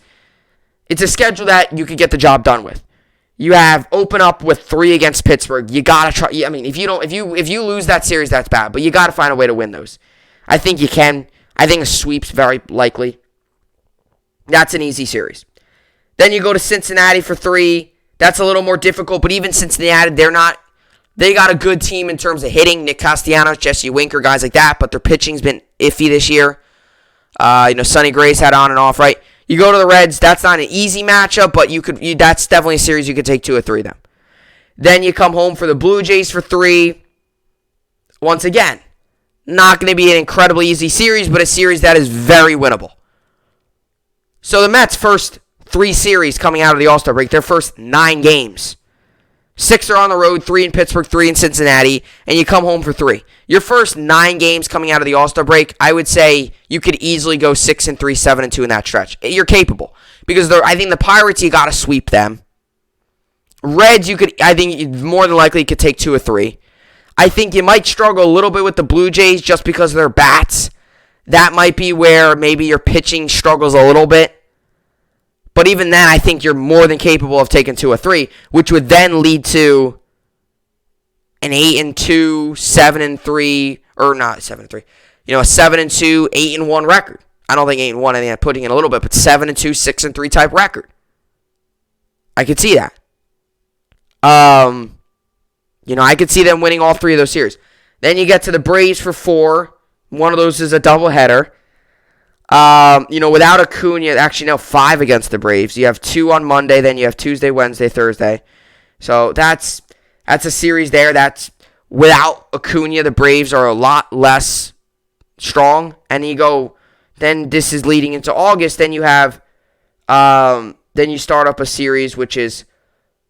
you could get the job done with. You have open up with 3 against Pittsburgh. You gotta try. I mean, if you lose that series, that's bad. But you gotta find a way to win those. I think you can. I think a sweep's very likely. That's an easy series. Then you go to Cincinnati for 3. That's a little more difficult, but even Cincinnati, they got a good team in terms of hitting. Nick Castellanos, Jesse Winker, guys like that, but their pitching's been iffy this year. Sonny Gray's had on and off, right? You go to the Reds, that's not an easy matchup, but that's definitely a series you could take 2 or 3 of them. Then you come home for the Blue Jays for 3. Once again, not going to be an incredibly easy series, but a series that is very winnable. So the Mets' first 3 series coming out of the All-Star break, their first 9 games. 6 are on the road, 3 in Pittsburgh, 3 in Cincinnati, and you come home for 3. Your first 9 games coming out of the All-Star break, I would say you could easily go 6-3, 7-2 in that stretch. You're capable. Because I think the Pirates, you got to sweep them. Reds, I think more than likely you could take 2 or 3. I think you might struggle a little bit with the Blue Jays just because of their bats. That might be where maybe your pitching struggles a little bit. But even then, I think you're more than capable of taking 2 or 3, which would then lead to an 8-2, 7-3, or not 7-3, a 7-2, 8-1 record. I don't think 8-1, I think I'm putting in a little bit, but 7-2, 6-3 type record. I could see that. I could see them winning all 3 of those series. Then you get to the Braves for 4. One of those is a doubleheader. Without Acuna, actually, no, 5 against the Braves. You have 2 on Monday, then you have Tuesday, Wednesday, Thursday. So that's a series there. That's without Acuna, the Braves are a lot less strong. And then this is leading into August. Then you have, then you start up a series which is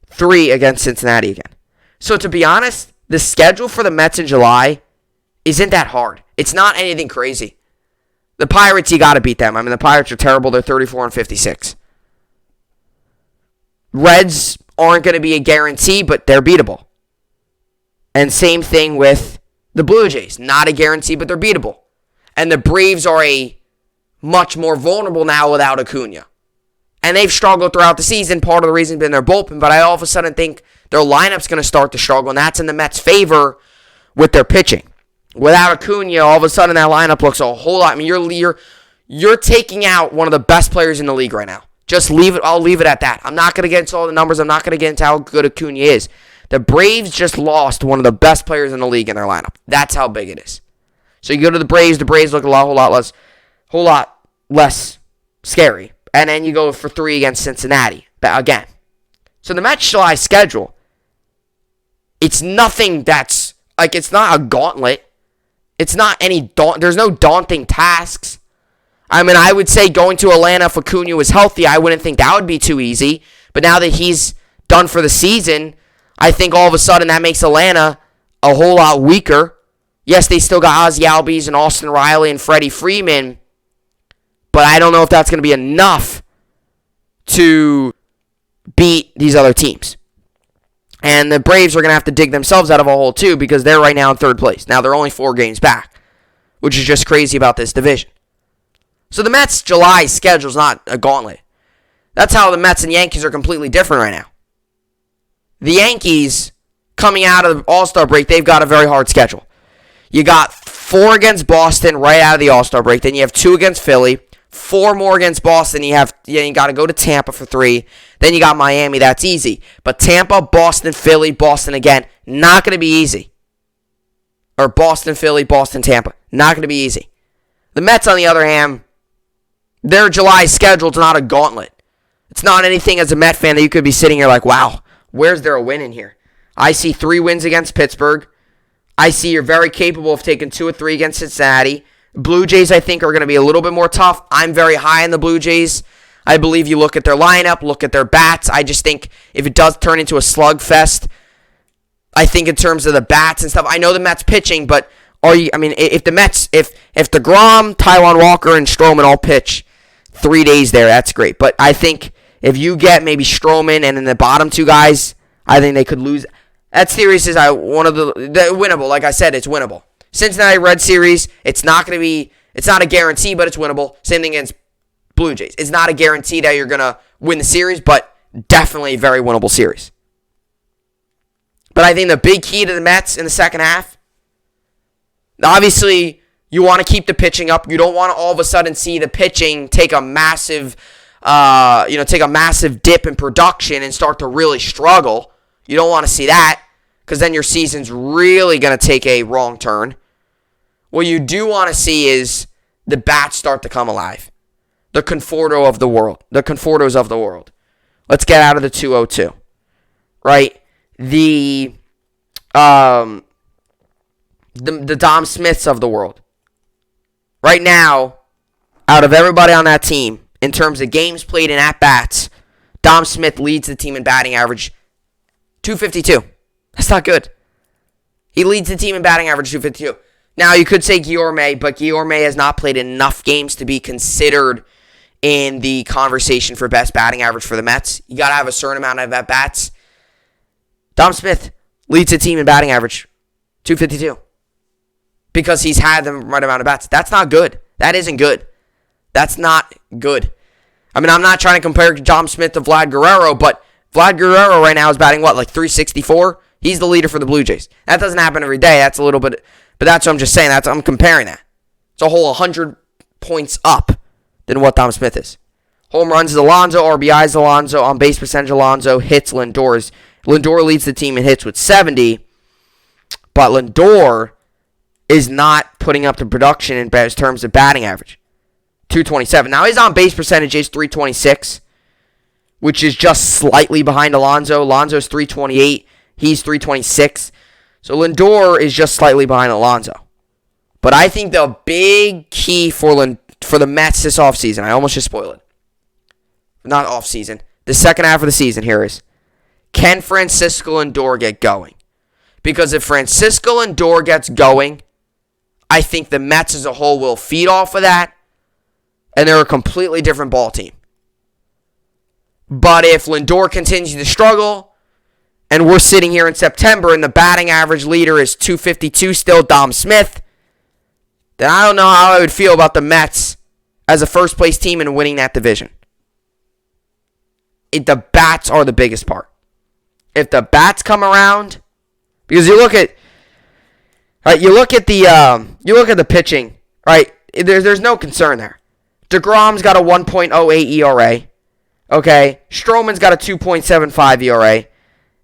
3 against Cincinnati again. So to be honest, the schedule for the Mets in July isn't that hard. It's not anything crazy. The Pirates, you got to beat them. I mean, the Pirates are terrible. They're 34-56. Reds aren't going to be a guarantee, but they're beatable. And same thing with the Blue Jays. Not a guarantee, but they're beatable. And the Braves are much more vulnerable now without Acuna. And they've struggled throughout the season. Part of the reason has been their bullpen, but I all of a sudden think their lineup's going to start to struggle, and that's in the Mets' favor with their pitching. Without Acuna, all of a sudden that lineup looks a whole lot. I mean, you're taking out one of the best players in the league right now. Just leave it. I'll leave it at that. I'm not going to get into all the numbers. I'm not going to get into how good Acuna is. The Braves just lost one of the best players in the league in their lineup. That's how big it is. So you go to the Braves. The Braves look a whole lot less scary. And then you go for 3 against Cincinnati again. So the Mets July schedule, it's nothing that's it's not a gauntlet. It's not there's no daunting tasks. I mean, I would say going to Atlanta if Acuna was healthy, I wouldn't think that would be too easy. But now that he's done for the season, I think all of a sudden that makes Atlanta a whole lot weaker. Yes, they still got Ozzie Albies and Austin Riley and Freddie Freeman, but I don't know if that's going to be enough to beat these other teams. And the Braves are going to have to dig themselves out of a hole too because they're right now in 3rd place. Now they're only 4 games back, which is just crazy about this division. So the Mets' July schedule is not a gauntlet. That's how the Mets and Yankees are completely different right now. The Yankees, coming out of the All-Star break, they've got a very hard schedule. You got 4 against Boston right out of the All-Star break. Then you have 2 against Philly. 4 more against Boston. You got to go to Tampa for 3. Then you got Miami. That's easy. But Tampa, Boston, Philly, Boston again, not going to be easy. Or Boston, Philly, Boston, Tampa. Not going to be easy. The Mets, on the other hand, their July schedule is not a gauntlet. It's not anything as a Met fan that you could be sitting here like, wow, where's there a win in here? I see 3 wins against Pittsburgh. I see you're very capable of taking 2 or 3 against Cincinnati. Blue Jays, I think, are going to be a little bit more tough. I'm very high on the Blue Jays. I believe you look at their lineup, look at their bats. I just think if it does turn into a slugfest, I think in terms of the bats and stuff, I know the Mets pitching, but if the Mets, if DeGrom, Taijuan Walker, and Stroman all pitch 3 days there, that's great. But I think if you get maybe Stroman and then the bottom 2 guys, I think they could lose. That series is one of the winnable. Like I said, it's winnable. Cincinnati Red Series, it's not a guarantee, but it's winnable. Same thing against Blue Jays. It's not a guarantee that you're going to win the series, but definitely a very winnable series. But I think the big key to the Mets in the second half, obviously, you want to keep the pitching up. You don't want to all of a sudden see the pitching take a massive dip in production and start to really struggle. You don't want to see that because then your season's really going to take a wrong turn. What you do want to see is the bats start to come alive. The Confortos of the world. Let's get out of the 202. Right? The Dom Smiths of the world. Right now, out of everybody on that team, in terms of games played and at-bats, Dom Smith leads the team in batting average 252. That's not good. He leads the team in batting average, 252. Now, you could say Guillorme, but Guillorme has not played enough games to be considered in the conversation for best batting average for the Mets. You got to have a certain amount of at-bats. Dom Smith leads the team in batting average, 252. Because he's had the right amount of bats. That's not good. That isn't good. That's not good. I mean, I'm not trying to compare Dom Smith to Vlad Guerrero, but Vlad Guerrero right now is batting, what, like 364? He's the leader for the Blue Jays. That doesn't happen every day. That's a little bit, but that's what I'm just saying. I'm comparing that. It's a whole 100 points up than what Dom Smith is. Home runs is Alonso, RBIs Alonso, on base percentage Alonso, hits Lindor. Lindor leads the team in hits with 70, but Lindor is not putting up the production in terms of batting average. 227. Now his on base percentage is 326, which is just slightly behind Alonso. Alonso's 328. He's 326. So Lindor is just slightly behind Alonso. But I think the big key for the Mets this offseason, I almost just spoiled it. Not offseason. The second half of the season here is, can Francisco Lindor get going? Because if Francisco Lindor gets going, I think the Mets as a whole will feed off of that, and they're a completely different ball team. But if Lindor continues to struggle, and we're sitting here in September, and the batting average leader is 252 still, Dom Smith, then I don't know how I would feel about the Mets as a first-place team and winning that division. The bats are the biggest part. If the bats come around, because you look at the pitching, right? There's no concern there. DeGrom's got a 1.08 ERA. Okay, Stroman's got a 2.75 ERA.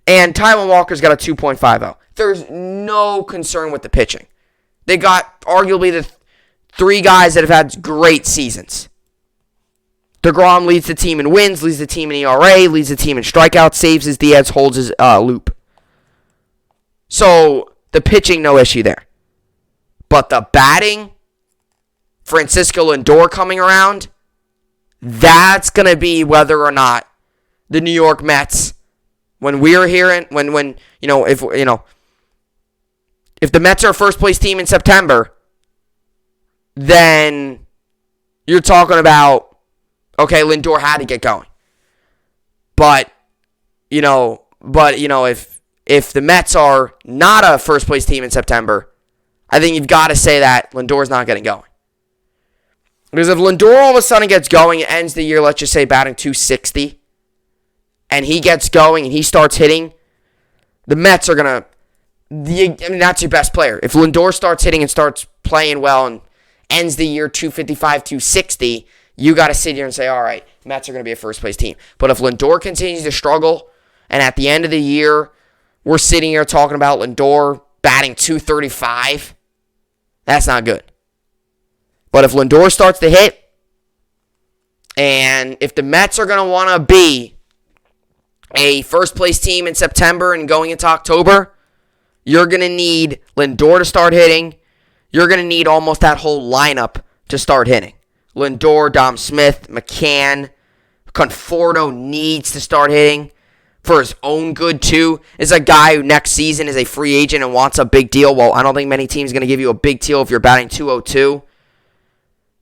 And Taijuan Walker's got a 2.50. There's no concern with the pitching. They got arguably the three guys that have had great seasons. DeGrom leads the team in wins, leads the team in ERA, leads the team in strikeouts, saves his Diaz, holds his loop. So, the pitching, no issue there. But the batting, Francisco Lindor coming around, that's going to be whether or not the New York Mets, when we're hearing, if the Mets are a first place team in September, then you're talking about, okay, Lindor had to get going. But if the Mets are not a first place team in September, I think you've got to say that Lindor's not getting going. Because if Lindor all of a sudden gets going and ends the year, let's just say batting 260, and he gets going and he starts hitting, the Mets are going to, that's your best player. If Lindor starts hitting and starts playing well and ends the year 255, 260, you got to sit here and say, all right, Mets are going to be a first-place team. But if Lindor continues to struggle, and at the end of the year, we're sitting here talking about Lindor batting 235, that's not good. But if Lindor starts to hit, and if the Mets are going to want to be a first-place team in September and going into October, you're going to need Lindor to start hitting. You're going to need almost that whole lineup to start hitting. Lindor, Dom Smith, McCann, Conforto needs to start hitting for his own good, too. Is a guy who next season is a free agent and wants a big deal. Well, I don't think many teams are going to give you a big deal if you're batting 202.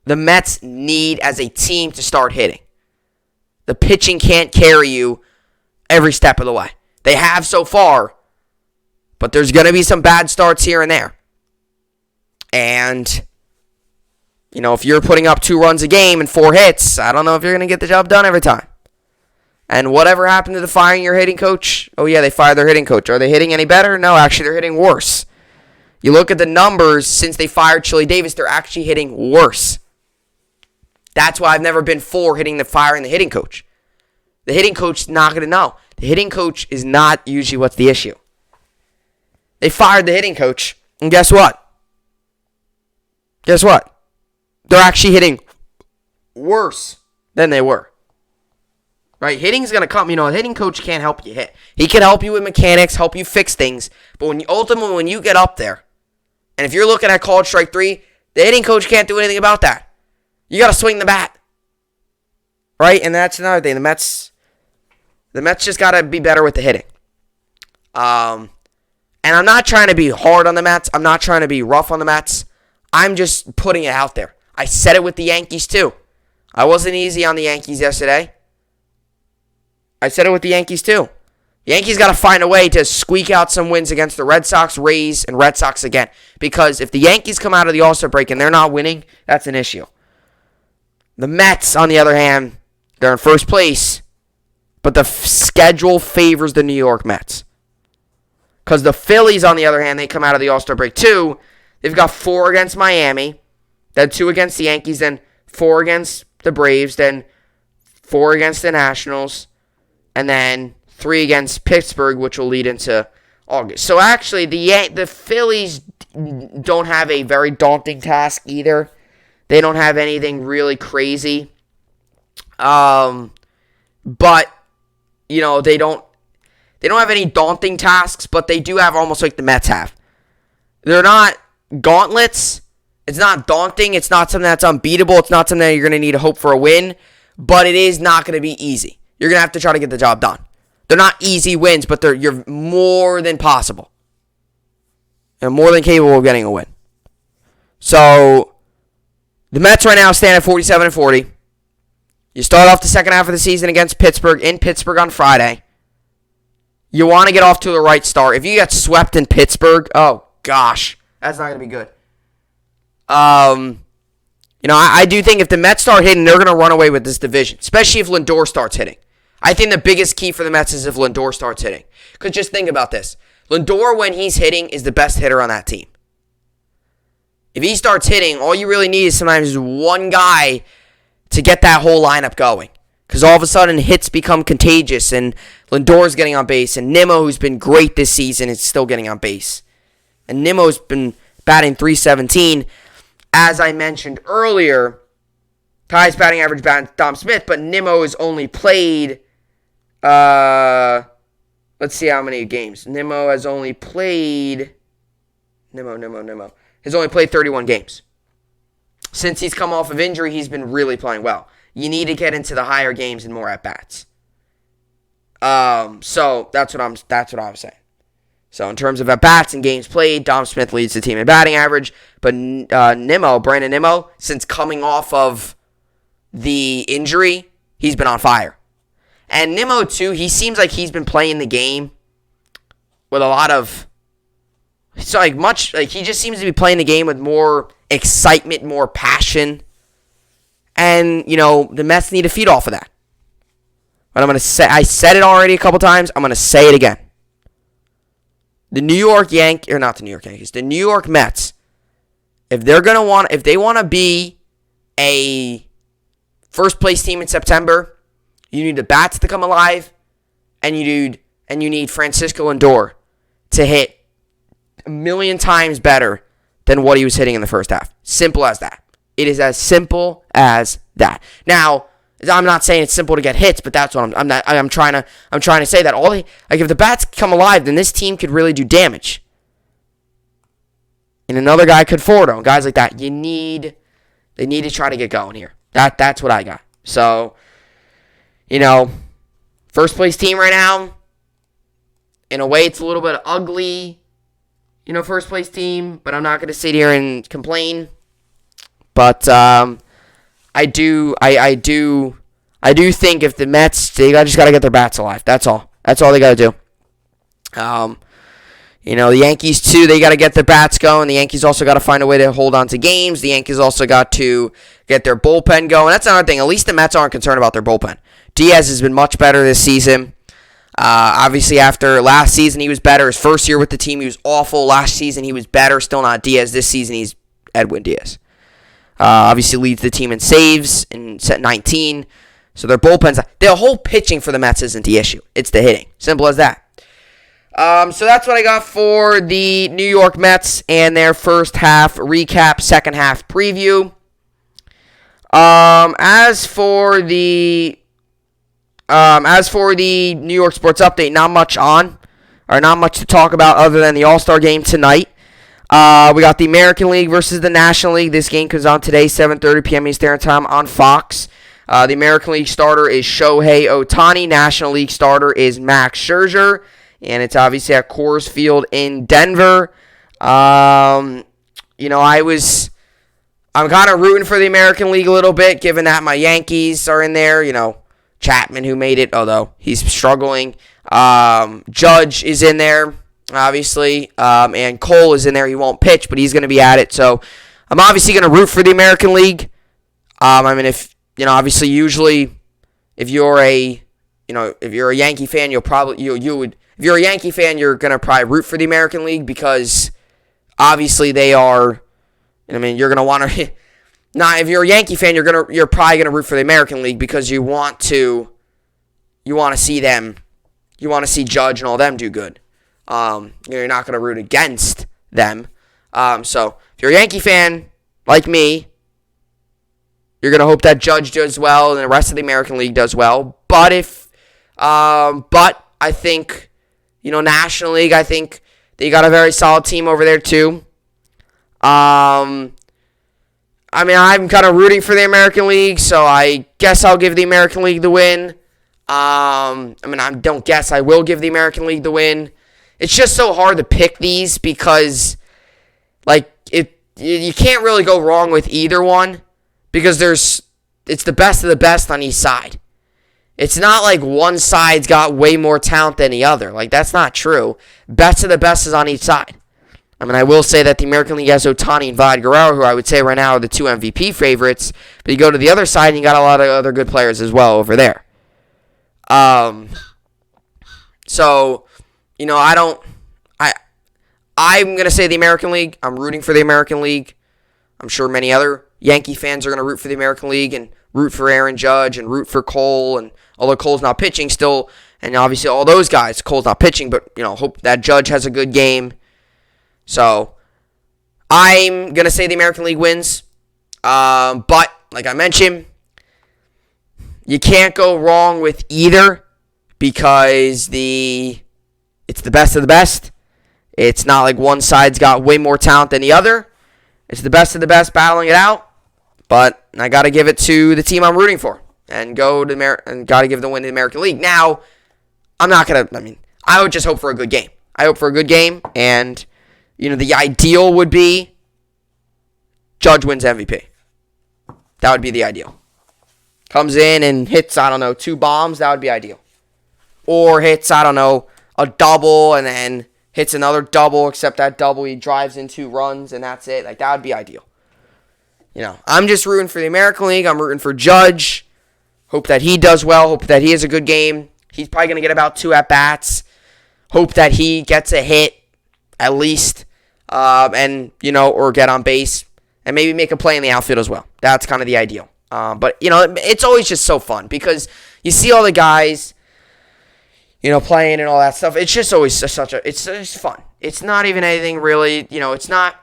The Mets need, as a team, to start hitting. The pitching can't carry you every step of the way. They have so far, but there's going to be some bad starts here and there. And, if you're putting up 2 runs a game and 4 hits, I don't know if you're going to get the job done every time. And whatever happened to the firing your hitting coach? Oh, yeah, they fired their hitting coach. Are they hitting any better? No, actually, they're hitting worse. You look at the numbers since they fired Chili Davis, they're actually hitting worse. That's why I've never been for firing the hitting coach. The hitting coach is not going to know. The hitting coach is not usually what's the issue. They fired the hitting coach, and guess what? They're actually hitting worse than they were. Right? Hitting's going to come. A hitting coach can't help you hit. He can help you with mechanics, help you fix things. But when you get up there, and if you're looking at called strike 3, the hitting coach can't do anything about that. You got to swing the bat. Right? And that's another thing. The Mets just got to be better with the hitting. And I'm not trying to be hard on the Mets. I'm not trying to be rough on the Mets. I'm just putting it out there. I said it with the Yankees too. I wasn't easy on the Yankees yesterday. I said it with the Yankees too. The Yankees got to find a way to squeak out some wins against the Red Sox, Rays, and Red Sox again. Because if the Yankees come out of the All-Star break and they're not winning, that's an issue. The Mets, on the other hand, they're in first place, but the schedule favors the New York Mets. Because the Phillies, on the other hand, they come out of the All-Star break too. They've got 4 against Miami, then 2 against the Yankees, then 4 against the Braves, then 4 against the Nationals, and then 3 against Pittsburgh, which will lead into August. So actually, the Phillies don't have a very daunting task either. They don't have anything really crazy. But, you know, they don't have any daunting tasks, but they do have almost like the Mets have. They're not gauntlets. It's not daunting. It's not something that's unbeatable. It's not something that you're going to need to hope for a win, but it is not going to be easy. You're going to have to try to get the job done. They're not easy wins, but you're more than possible. And more than capable of getting a win. So, the Mets right now stand at 47-40. You start off the second half of the season against Pittsburgh, in Pittsburgh on Friday. You want to get off to the right start. If you get swept in Pittsburgh, oh gosh, that's not going to be good. You know, I do think if the Mets start hitting, they're going to run away with this division, especially if Lindor starts hitting. I think the biggest key for the Mets is if Lindor starts hitting. Because just think about this. Lindor, when he's hitting, is the best hitter on that team. If he starts hitting, all you really need is sometimes one guy to get that whole lineup going. Because all of a sudden, hits become contagious, and Lindor's getting on base, and Nimmo, who's been great this season, is still getting on base. And Nimmo's been batting .317. As I mentioned earlier, highest batting average Dom Smith, but Nimmo has only played, let's see how many games. Nimmo has only played, has only played 31 games. Since he's come off of injury, he's been really playing well. You need to get into the higher games and more at-bats. So that's what I'm saying. So in terms of at-bats and games played, Dom Smith leads the team in batting average. But Brandon Nimmo, since coming off of the injury, he's been on fire. And Nimmo, too, he seems like he's been playing the game with a lot of... So he just seems to be playing the game with more excitement, more passion. And, you know, the Mets need to feed off of that. But I'm going to say, I said it already a couple times, I'm going to say it again. The New York Mets, if they want to be a first place team in September, you need the bats to come alive, and you need Francisco Lindor to hit a million times better than what he was hitting in the first half. Simple as that. It is as simple as that. Now, I'm not saying it's simple to get hits, but that's what I'm trying to say that if the bats come alive, then this team could really do damage. And another guy could forward on guys like that. They need to try to get going here. That's what I got. So, you know, first place team right now. In a way, it's a little bit ugly, you know, first place team. But I'm not going to sit here and complain. But I do think if the Mets, they just got to get their bats alive. That's all. That's all they got to do. You know, the Yankees, too, they got to get their bats going. The Yankees also got to find a way to hold on to games. The Yankees also got to get their bullpen going. That's another thing. At least the Mets aren't concerned about their bullpen. Diaz has been much better this season. Obviously, after last season, he was better. His first year with the team, he was awful. Last season, he was better. Still not Diaz. This season, he's Edwin Diaz. Obviously leads the team in saves in set 19. So their bullpens, the whole pitching for the Mets isn't the issue. It's the hitting. Simple as that. So that's what I got for the New York Mets and their first half recap, second half preview. As for the New York sports update, not much to talk about other than the All-Star game tonight. We got the American League versus the National League. This game comes on today, 7:30 p.m. Eastern Time on Fox. The American League starter is Shohei Ohtani. National League starter is Max Scherzer. and it's obviously at Coors Field in Denver. I'm kind of rooting for the American League a little bit, given that my Yankees are in there. Chapman, who made it, although he's struggling. Judge is in there, obviously, and Cole is in there. He won't pitch, but he's going to be at it. So I'm obviously going to root for the American League. Obviously, usually, if you're a Yankee fan, you'll probably if you're a Yankee fan, you're going to probably root for the American League because obviously they are. You're going to want to. Now, if you're a Yankee fan, you're probably going to root for the American League because you want to see them. You want to see Judge and all them do good. You're not going to root against them. So if you're a Yankee fan like me, you're going to hope that Judge does well and the rest of the American League does well. But I think, National League, I think they got a very solid team over there too. I'm kind of rooting for the American League, so I guess I'll give the American League the win. I will give the American League the win. It's just so hard to pick these because, you can't really go wrong with either one because it's the best of the best on each side. It's not like one side's got way more talent than the other. That's not true. Best of the best is on each side. I will say that the American League has Ohtani and Vlad Guerrero, who I would say right now are the two MVP favorites. But you go to the other side, and you got a lot of other good players as well over there. I'm going to say the American League. I'm rooting for the American League. I'm sure many other Yankee fans are going to root for the American League and root for Aaron Judge and root for Cole. And although Cole's not pitching still, and obviously all those guys, Cole's not pitching, but hope that Judge has a good game. So, I'm going to say the American League wins. But, like I mentioned, you can't go wrong with either because it's the best of the best. It's not like one side's got way more talent than the other. It's the best of the best battling it out. But I got to give it to the team I'm rooting for and got to give the win to the American League. Now, I'm not going to, I would just hope for a good game. I hope for a good game, and the ideal would be Judge wins MVP. That would be the ideal. Comes in and hits, 2 bombs. That would be ideal. Or hits, a double and then hits another double, except that double he drives in 2 runs and that's it. That would be ideal. I'm just rooting for the American League. I'm rooting for Judge. Hope that he does well. Hope that he has a good game. He's probably going to get about 2 at-bats. Hope that he gets a hit at least, or get on base, and maybe make a play in the outfield as well. That's kind of the ideal. But it's always just so fun because you see all the guys, playing and all that stuff. It's just always it's just fun. It's not even anything really, it's not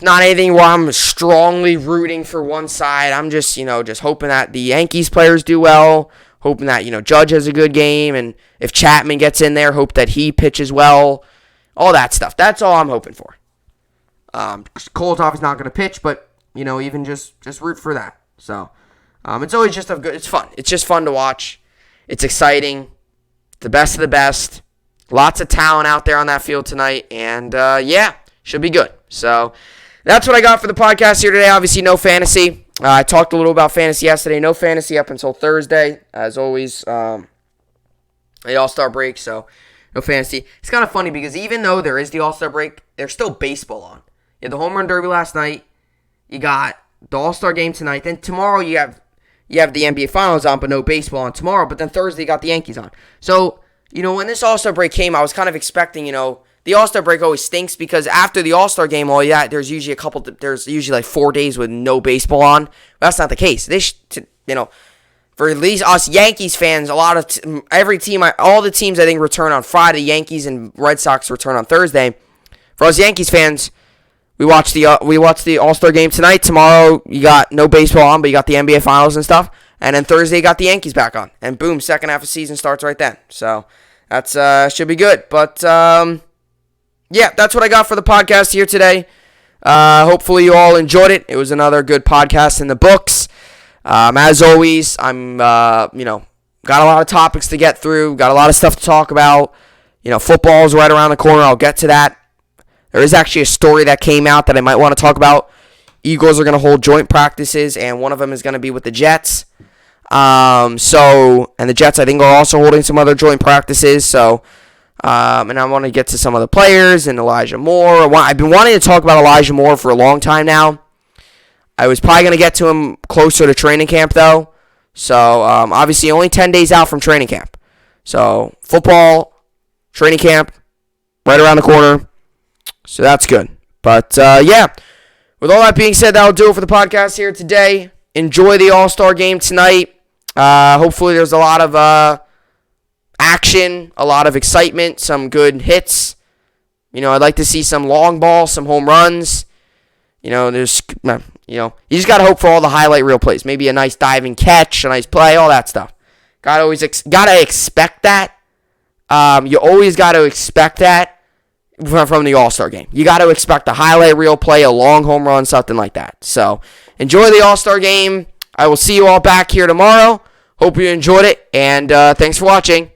anything where I'm strongly rooting for one side. I'm just, just hoping that the Yankees players do well, hoping that, Judge has a good game, and if Chapman gets in there, hope that he pitches well. All that stuff. That's all I'm hoping for. Cole's obviously not going to pitch, but, even just root for that. So, it's always just it's fun. It's just fun to watch. It's exciting. The best of the best. Lots of talent out there on that field tonight. And, should be good. So, that's what I got for the podcast here today. Obviously, no fantasy. I talked a little about fantasy yesterday. No fantasy up until Thursday. As always, the All-Star break, so no fantasy. It's kind of funny because even though there is the All-Star break, there's still baseball on. You had the Home Run Derby last night. You got the All-Star game tonight. Then tomorrow you have the NBA Finals on, but no baseball on tomorrow. But then Thursday you got the Yankees on. So, when this All-Star break came, I was kind of expecting, the All-Star break always stinks because after the All-Star game, there's usually like 4 days with no baseball on. But that's not the case. For at least us Yankees fans, all the teams I think return on Friday. Yankees and Red Sox return on Thursday. For us Yankees fans, we watch the All-Star game tonight. Tomorrow you got no baseball on, but you got the NBA Finals and stuff. And then Thursday you got the Yankees back on, and boom, second half of season starts right then. So that's should be good. But that's what I got for the podcast here today. Hopefully you all enjoyed it. It was another good podcast in the books. As always, I'm, got a lot of topics to get through, got a lot of stuff to talk about. Football is right around the corner. I'll get to that. There is actually a story that came out that I might want to talk about. Eagles are going to hold joint practices, and one of them is going to be with the Jets. And the Jets, I think, are also holding some other joint practices. So, and I want to get to some of the players and Elijah Moore. I've been wanting to talk about Elijah Moore for a long time now. I was probably going to get to him closer to training camp, though. So, obviously, only 10 days out from training camp. So, football, training camp, right around the corner. So, that's good. But, yeah, with all that being said, that'll do it for the podcast here today. Enjoy the All-Star game tonight. Hopefully, there's a lot of action, a lot of excitement, some good hits. I'd like to see some long balls, some home runs. You just got to hope for all the highlight reel plays. Maybe a nice diving catch, a nice play, all that stuff. Gotta expect that. You always got to expect that from the All-Star game. You got to expect a highlight reel play, a long home run, something like that. So, enjoy the All-Star game. I will see you all back here tomorrow. Hope you enjoyed it, and thanks for watching.